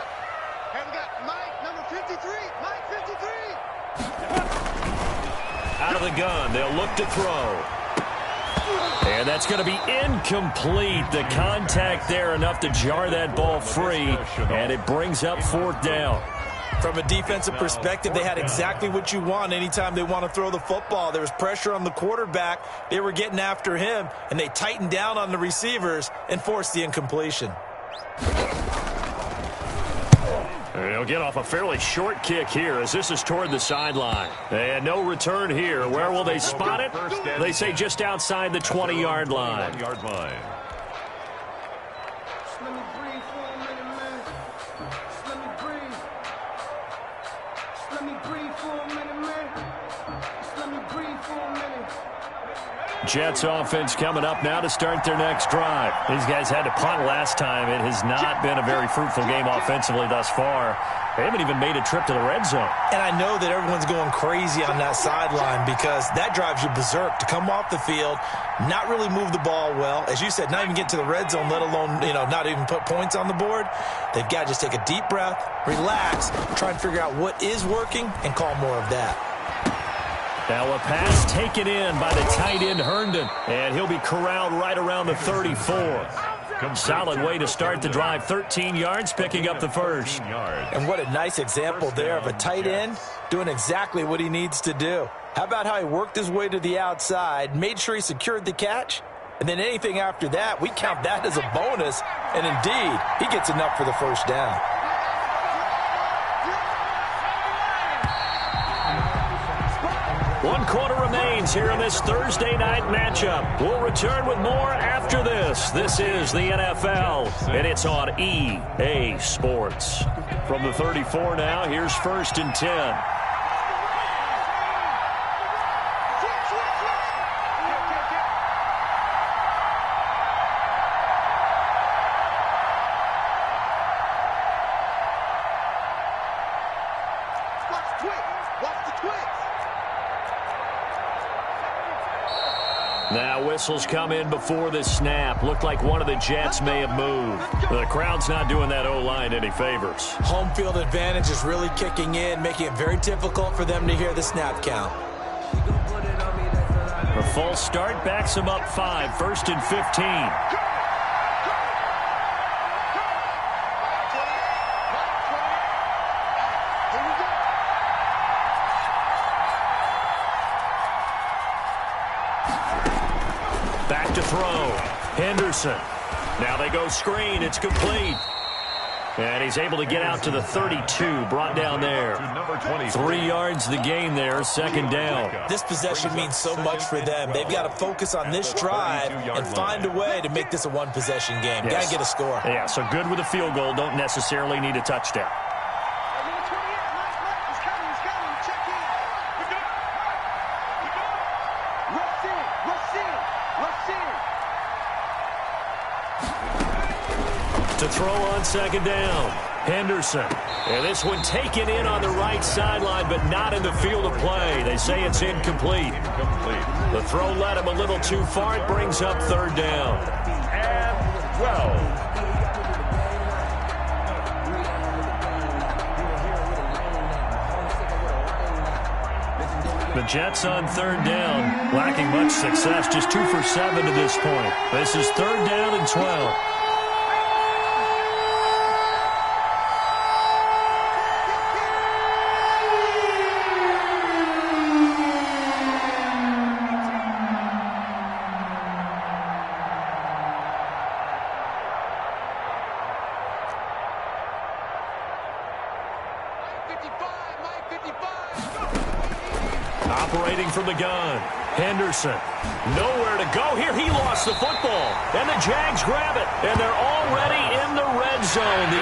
And we got Mike, number 53. Mike, 53. Out of the gun, they'll look to throw. And that's going to be incomplete. The contact there enough to jar that ball free, and it brings up 4th down. From a defensive perspective, they had exactly what you want anytime they want to throw the football. There was pressure on the quarterback. They were getting after him, and they tightened down on the receivers and forced the incompletion. They'll get off a fairly short kick here as this is toward the sideline. And no return here. Where will they spot it? They say just outside the 20-yard line. Jets offense coming up now to start their next drive. These guys had to punt last time. It has not been a very fruitful game offensively thus far. They haven't even made a trip to the red zone. And I know that everyone's going crazy on that sideline because that drives you berserk to come off the field, not really move the ball well. As you said, not even get to the red zone, let alone, not even put points on the board. They've got to just take a deep breath, relax, try and figure out what is working and call more of that. Now a pass taken in by the tight end Herndon, and he'll be corralled right around the 34. Solid way to start the drive. 13 yards, picking up the first. And what a nice example there of a tight end doing exactly what he needs to do. How about how he worked his way to the outside, made sure he secured the catch, and then anything after that, we count that as a bonus. And indeed, he gets enough for the first down. One quarter remains here in this Thursday night matchup. We'll return with more after this. This is the NFL, and it's on EA Sports. From the 34 now, here's 1st and 10. Now whistles come in before the snap. Looked like one of the Jets may have moved. The crowd's not doing that O-line any favors. Home field advantage is really kicking in, making it very difficult for them to hear the snap count. A false start backs him up 5, 1st and 15. Back to throw. Henderson. Now they go screen. It's complete. And he's able to get out to the 32, brought down there. 3 yards the gain there, 2nd down. This possession means so much for them. They've got to focus on this drive and find a way to make this a one-possession game. Yes. Got to get a score. Yeah, so good with a field goal. Don't necessarily need a touchdown. To throw on 2nd down. Henderson. And this one taken in on the right sideline, but not in the field of play. They say it's incomplete. The throw led him a little too far. It brings up 3rd down. And 12. The Jets on 3rd down, lacking much success. Just 2 for 7 to this point. This is 3rd down and 12. Operating from the gun. Henderson. Nowhere to go here. He lost the football. And the Jags grab it. And they're already in the red zone. The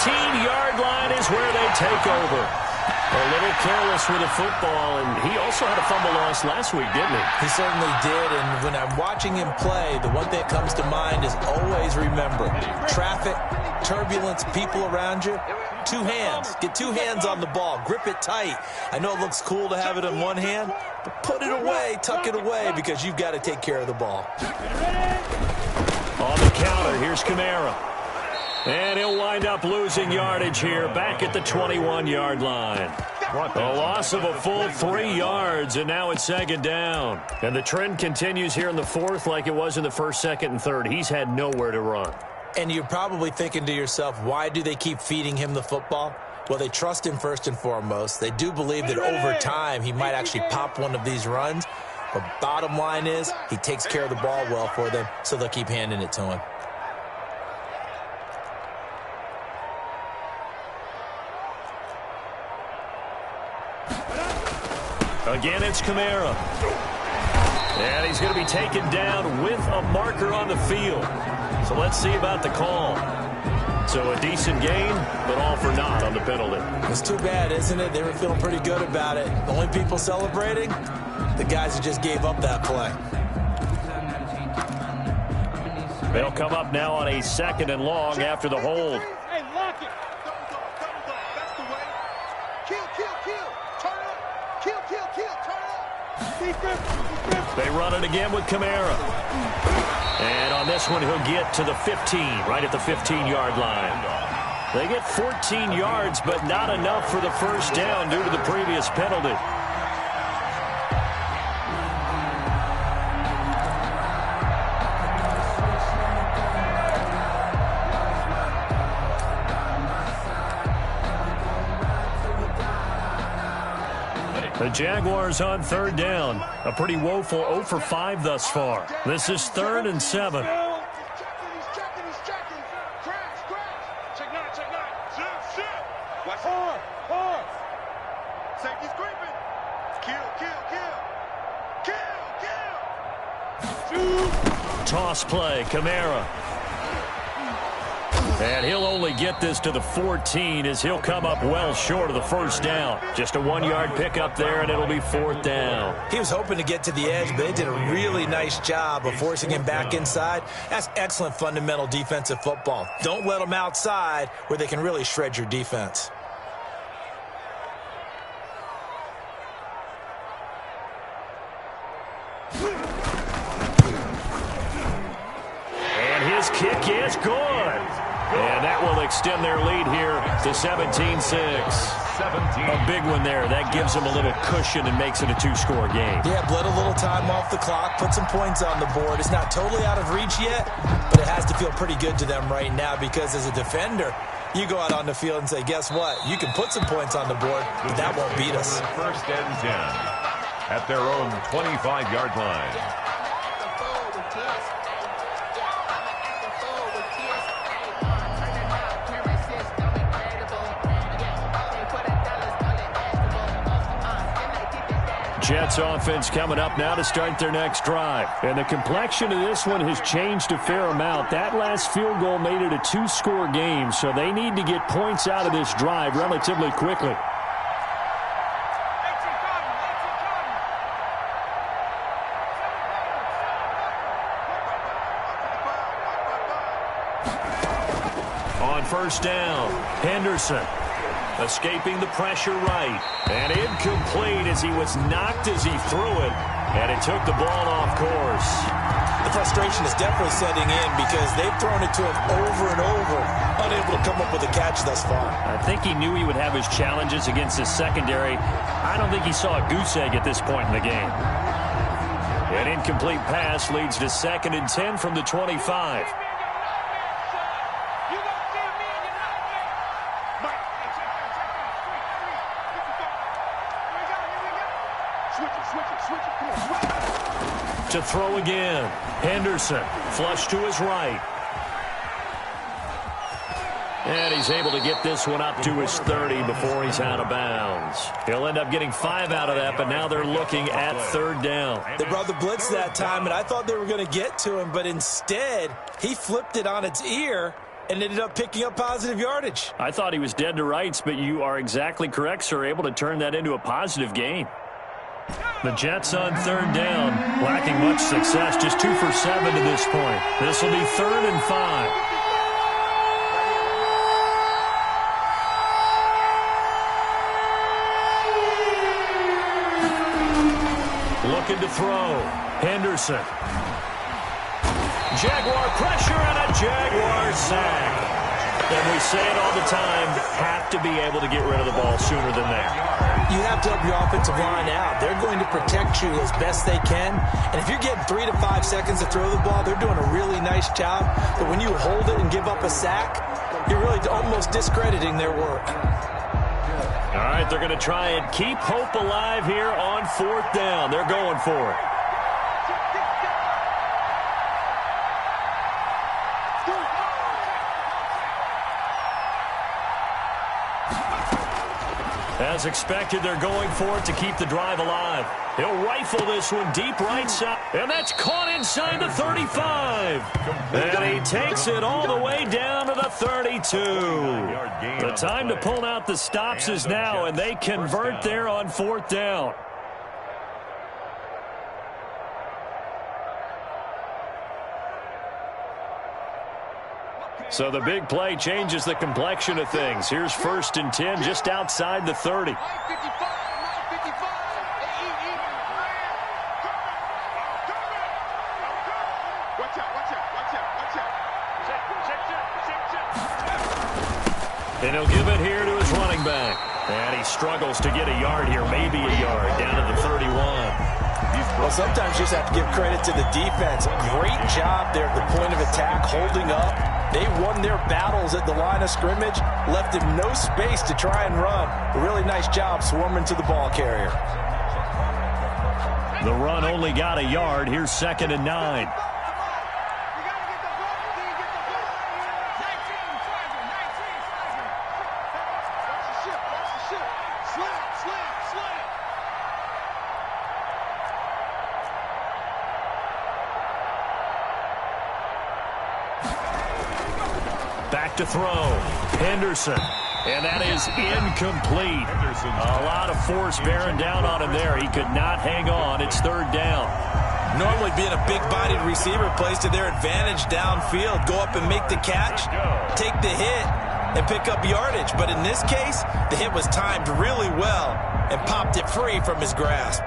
18-yard line is where they take over. A little careless with the football. And he also had a fumble loss last week, didn't he? He certainly did. And when I'm watching him play, the one thing that comes to mind is always remember, traffic, turbulence, people around you. 2 hands. Get 2 hands on the ball. Grip it tight. I know it looks cool to have it in one hand, but put it away, tuck it away, because you've got to take care of the ball. On the counter, here's Kamara. And he'll wind up losing yardage here, back at the 21-yard line. A loss of a full 3 yards, and now it's 2nd down. And the trend continues here in the 4th like it was in the 1st, 2nd, and 3rd. He's had nowhere to run. And you're probably thinking to yourself, why do they keep feeding him the football? Well, they trust him first and foremost. They do believe that over time he might actually pop one of these runs. But bottom line is he takes care of the ball well for them, so they'll keep handing it to him. Again, it's Kamara. And he's going to be taken down with a marker on the field. So let's see about the call. So a decent gain, but all for naught on the penalty. It's too bad, isn't it? They were feeling pretty good about it. The only people celebrating, the guys who just gave up that play. They'll come up now on a 2nd and long after the hold. Hey, lock it. That's the way. Kill, kill, kill. Turn up. Kill, kill, kill. Turn up. Defense. They run it again with Kamara. And on this one, he'll get to the 15, right at the 15-yard line. They get 14 yards, but not enough for the 1st down due to the previous penalty. The Jaguars on 3rd down. A pretty woeful 0 for 5 thus far. This is 3rd and 7. He's checking. Crash. Check 9. Shit. Watch hard. Safety's creeping. Kill. Toss play, Kamara. And he'll only get this to the 14 as he'll come up well short of the 1st down. Just a 1-yard pickup there, and it'll be 4th down. He was hoping to get to the edge, but they did a really nice job of forcing him back inside. That's excellent fundamental defensive football. Don't let them outside where they can really shred your defense. kick is good. And that will extend their lead here to 17-6. A big one there. That gives them a little cushion and makes it a two-score game. Yeah, bled a little time off the clock, put some points on the board. It's not totally out of reach yet, but it has to feel pretty good to them right now because as a defender, you go out on the field and say, guess what? You can put some points on the board, but that won't beat us. First and 10 at their own 25-yard line. Jets offense coming up now to start their next drive. And the complexion of this one has changed a fair amount. That last field goal made it a two-score game, so they need to get points out of this drive relatively quickly. On first down, Henderson. Escaping the pressure right. And incomplete as he was knocked as he threw it. And it took the ball off course. The frustration is definitely setting in because they've thrown it to him over and over, unable to come up with a catch thus far. I think he knew he would have his challenges against his secondary. I don't think he saw a goose egg at this point in the game. An incomplete pass leads to 2nd and 10 from the 25. To throw again. Henderson, flush to his right. And he's able to get this one up to his 30 before he's out of bounds. He'll end up getting 5 out of that, but now they're looking at 3rd down. They brought the blitz that time, and I thought they were going to get to him, but instead, he flipped it on its ear and ended up picking up positive yardage. I thought he was dead to rights, but you are exactly correct, sir, able to turn that into a positive gain. The Jets on 3rd down, lacking much success, just 2 for 7 to this point. This will be 3rd and 5. Looking to throw. Henderson. Jaguar pressure and a Jaguar sack. And we say it all the time, have to be able to get rid of the ball sooner than that. You have to help your offensive line out. They're going to protect you as best they can. And if you're getting 3 to 5 seconds to throw the ball, they're doing a really nice job. But when you hold it and give up a sack, you're really almost discrediting their work. All right, they're going to try and keep hope alive here on 4th down. They're going for it. As expected, they're going for it to keep the drive alive. He'll rifle this one deep right side, and that's caught inside the 35. And he takes it all the way down to the 32. The time to pull out the stops is now, and they convert there on 4th down. So the big play changes the complexion of things. Here's 1st and 10 just outside the 30. And he'll give it here to his running back. And he struggles to get a yard here, maybe a yard, down to the 31. Well, sometimes you just have to give credit to the defense. Great job there at the point of attack, holding up. They won their battles at the line of scrimmage, left him no space to try and run. A really nice job swarming to the ball carrier. The run only got a yard. Here's 2nd and 9. Back to throw. Henderson. And that is incomplete. A lot of force bearing down on him there. He could not hang on. It's 3rd down. Normally being a big-bodied receiver plays to their advantage downfield. Go up and make the catch, take the hit, and pick up yardage. But in this case, the hit was timed really well and popped it free from his grasp.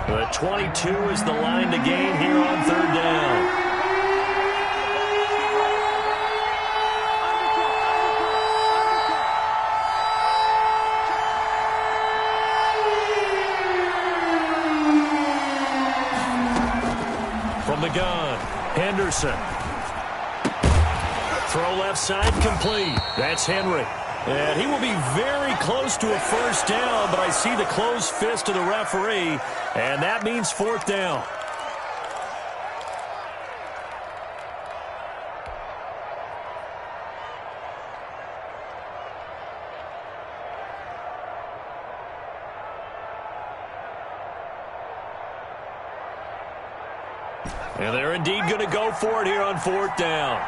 The 22 is the line to gain here on 3rd down. gun. Henderson. Throw left side complete. That's Henry. And he will be very close to a first down, but I see the closed fist of the referee, and that means fourth down. And they're indeed going to go for it here on fourth down.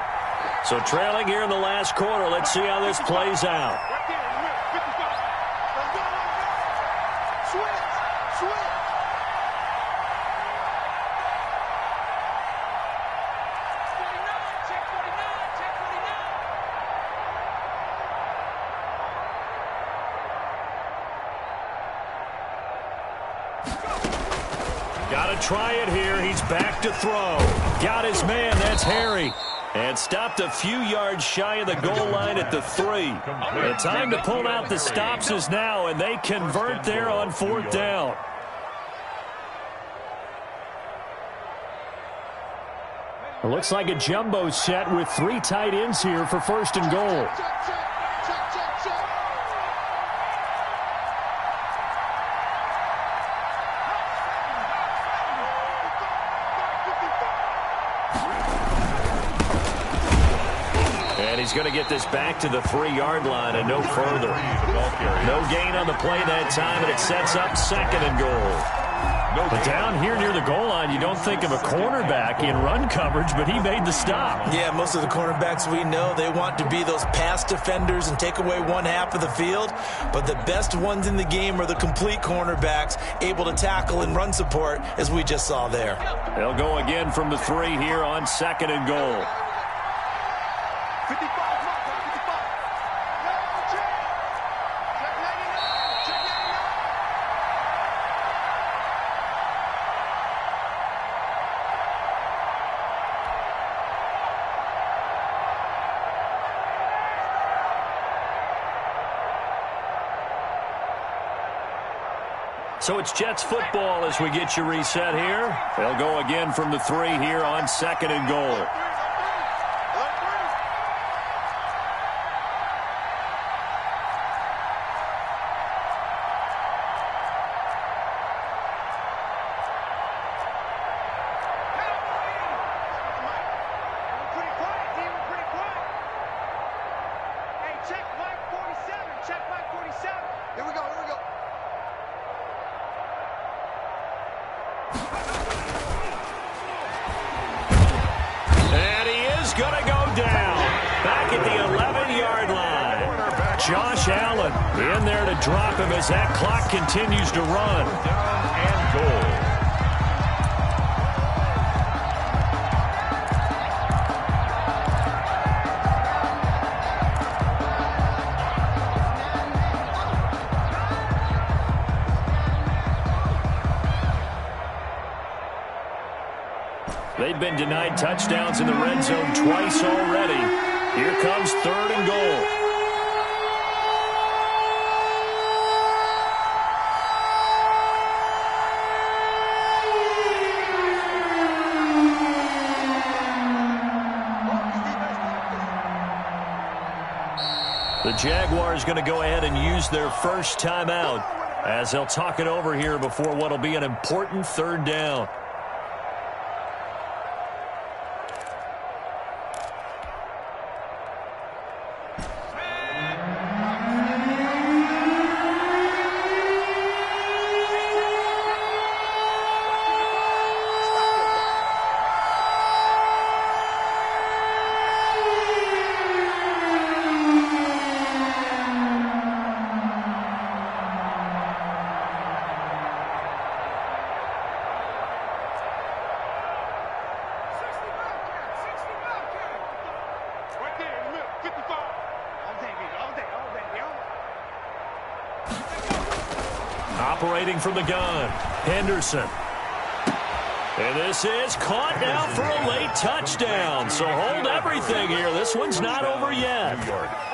So trailing here in the last quarter. Let's see how this plays out. Got to try it here. He's back to throw. Got his man. That's Harry. And stopped a few yards shy of the goal line at the 3. The time to pull out the stops is now, and they convert there on fourth down. It looks like a jumbo set with 3 tight ends here for first and goal. He's going to get this back to the 3-yard line and no further. No gain on the play that time, and it sets up second and goal. But down here near the goal line, you don't think of a cornerback in run coverage, but he made the stop. Yeah, most of the cornerbacks we know, they want to be those pass defenders and take away one half of the field. But the best ones in the game are the complete cornerbacks, able to tackle and run support, as we just saw there. They'll go again from the 3 here on second and goal. 55, 55. Check 99. Check 99. So it's Jets football as we get you reset here. They'll go again from the 3 here on second and goal. In there to drop him as that clock continues to run. Down and goal. They've been denied touchdowns in the red zone twice already. Here comes third and goal. The Jaguars going to go ahead and use their first timeout as they'll talk it over here before what will be an important third down. Operating from the gun, Henderson. And this is caught now for a late touchdown. So hold everything here. This one's not over yet.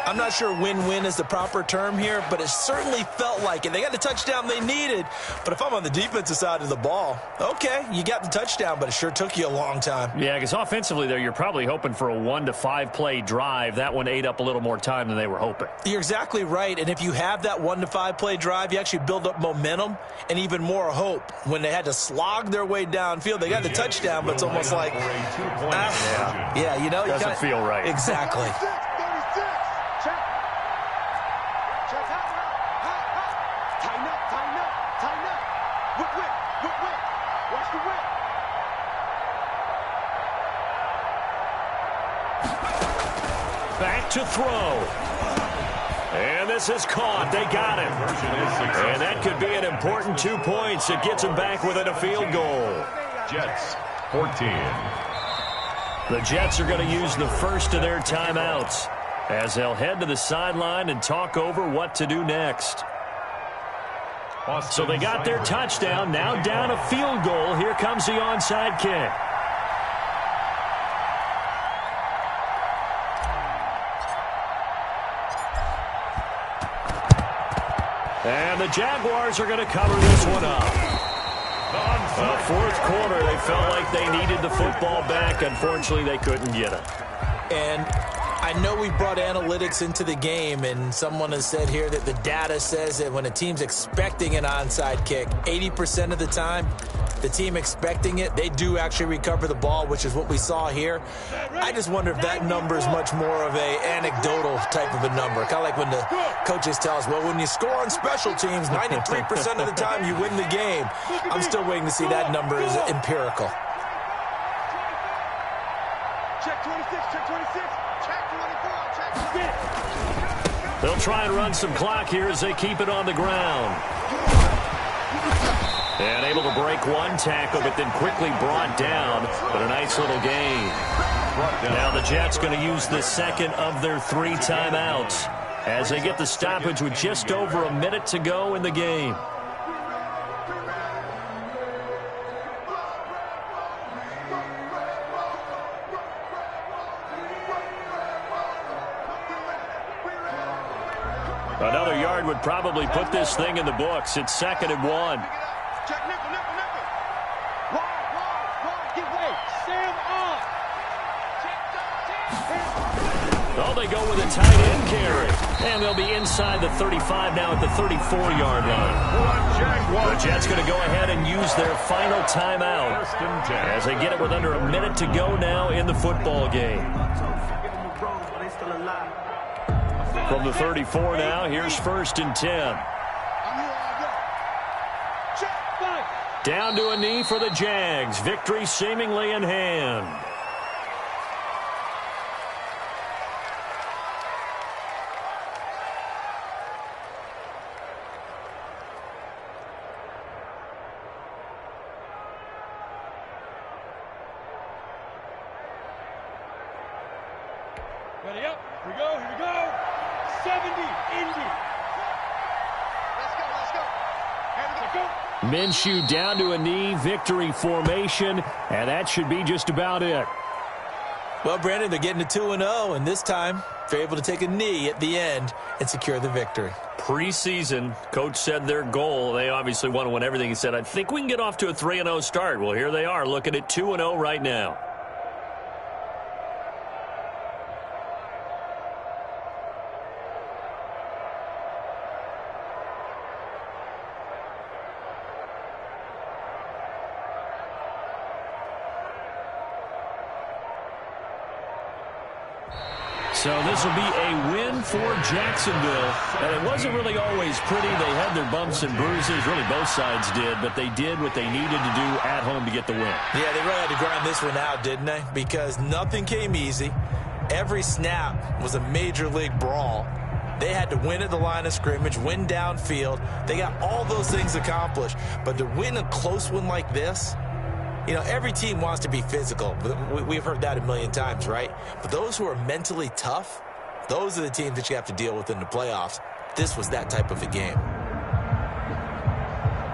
I'm not sure win-win is the proper term here, but it certainly felt like it. They got the touchdown they needed. But if I'm on the defensive side of the ball, okay, you got the touchdown, but it sure took you a long time. Yeah, because offensively there, you're probably hoping for a 1 to 5 play drive. That one ate up a little more time than they were hoping. You're exactly right. And if you have that 1 to 5 play drive, you actually build up momentum and even more hope. When they had to slog their way downfield, they got the touchdown, but it's almost like, yeah, you know, doesn't feel right. Exactly. Back to throw. And this is caught. They got it. And that could be an important 2 points. It gets them back within a field goal. Jets, 14. The Jets are going to use the first of their timeouts as they'll head to the sideline and talk over what to do next. So they got their touchdown. Now down a field goal. Here comes the onside kick. And the Jaguars are going to cover this one up. Fourth quarter, they felt like they needed the football back. Unfortunately, they couldn't get it. And I know we brought analytics into the game, and someone has said here that the data says that when a team's expecting an onside kick, 80% of the time, the team expecting it, they do actually recover the ball, which is what we saw here. I just wonder if that number is much more of a anecdotal type of a number. Kind of like when the coaches tell us, well, when you score on special teams, 93% of the time you win the game. I'm still waiting to see that number is empirical. Check 26, check 26, check 24, check 6. They'll try and run some clock here as they keep it on the ground. And able to break one tackle, but then quickly brought down. But a nice little gain. Now the Jets going to use the second of their 3 timeouts as they get the stoppage with just over a minute to go in the game. Another yard would probably put this thing in the books. It's 2nd and 1. Check nickel, nickel, nickel. Wide, get away. Sam off. Oh, they go with a tight end carry. And they'll be inside the 35 now at the 34-yard line. The Jets going to go ahead and use their final timeout as they get it with under a minute to go now in the football game. From the 34 now, here's 1st and 10. Down to a knee for the Jags. Victory seemingly in hand. Ready up. Here we go. Here we go. 70, Indy. Let's go. Here we go. Minshew down to a knee, victory formation, and that should be just about it. Well, Brandon, they're getting to 2-0, and this time they're able to take a knee at the end and secure the victory. Preseason, coach said their goal, they obviously want to win everything. He said, I think we can get off to a 3-0 start. Well, here they are looking at 2-0 right now. So this will be a win for Jacksonville. And it wasn't really always pretty. They had their bumps and bruises. Really, both sides did. But they did what they needed to do at home to get the win. Yeah, they really had to grind this one out, didn't they? Because nothing came easy. Every snap was a major league brawl. They had to win at the line of scrimmage, win downfield. They got all those things accomplished. But to win a close one like this, you know, every team wants to be physical. We've heard that a million times, right? But those who are mentally tough, those are the teams that you have to deal with in the playoffs. This was that type of a game.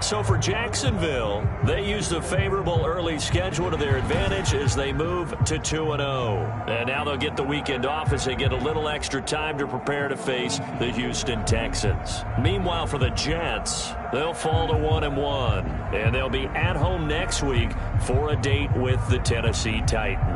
So for Jacksonville, they used a favorable early schedule to their advantage as they move to 2-0. And now they'll get the weekend off as they get a little extra time to prepare to face the Houston Texans. Meanwhile, for the Jets, they'll fall to 1-1. And they'll be at home next week for a date with the Tennessee Titans.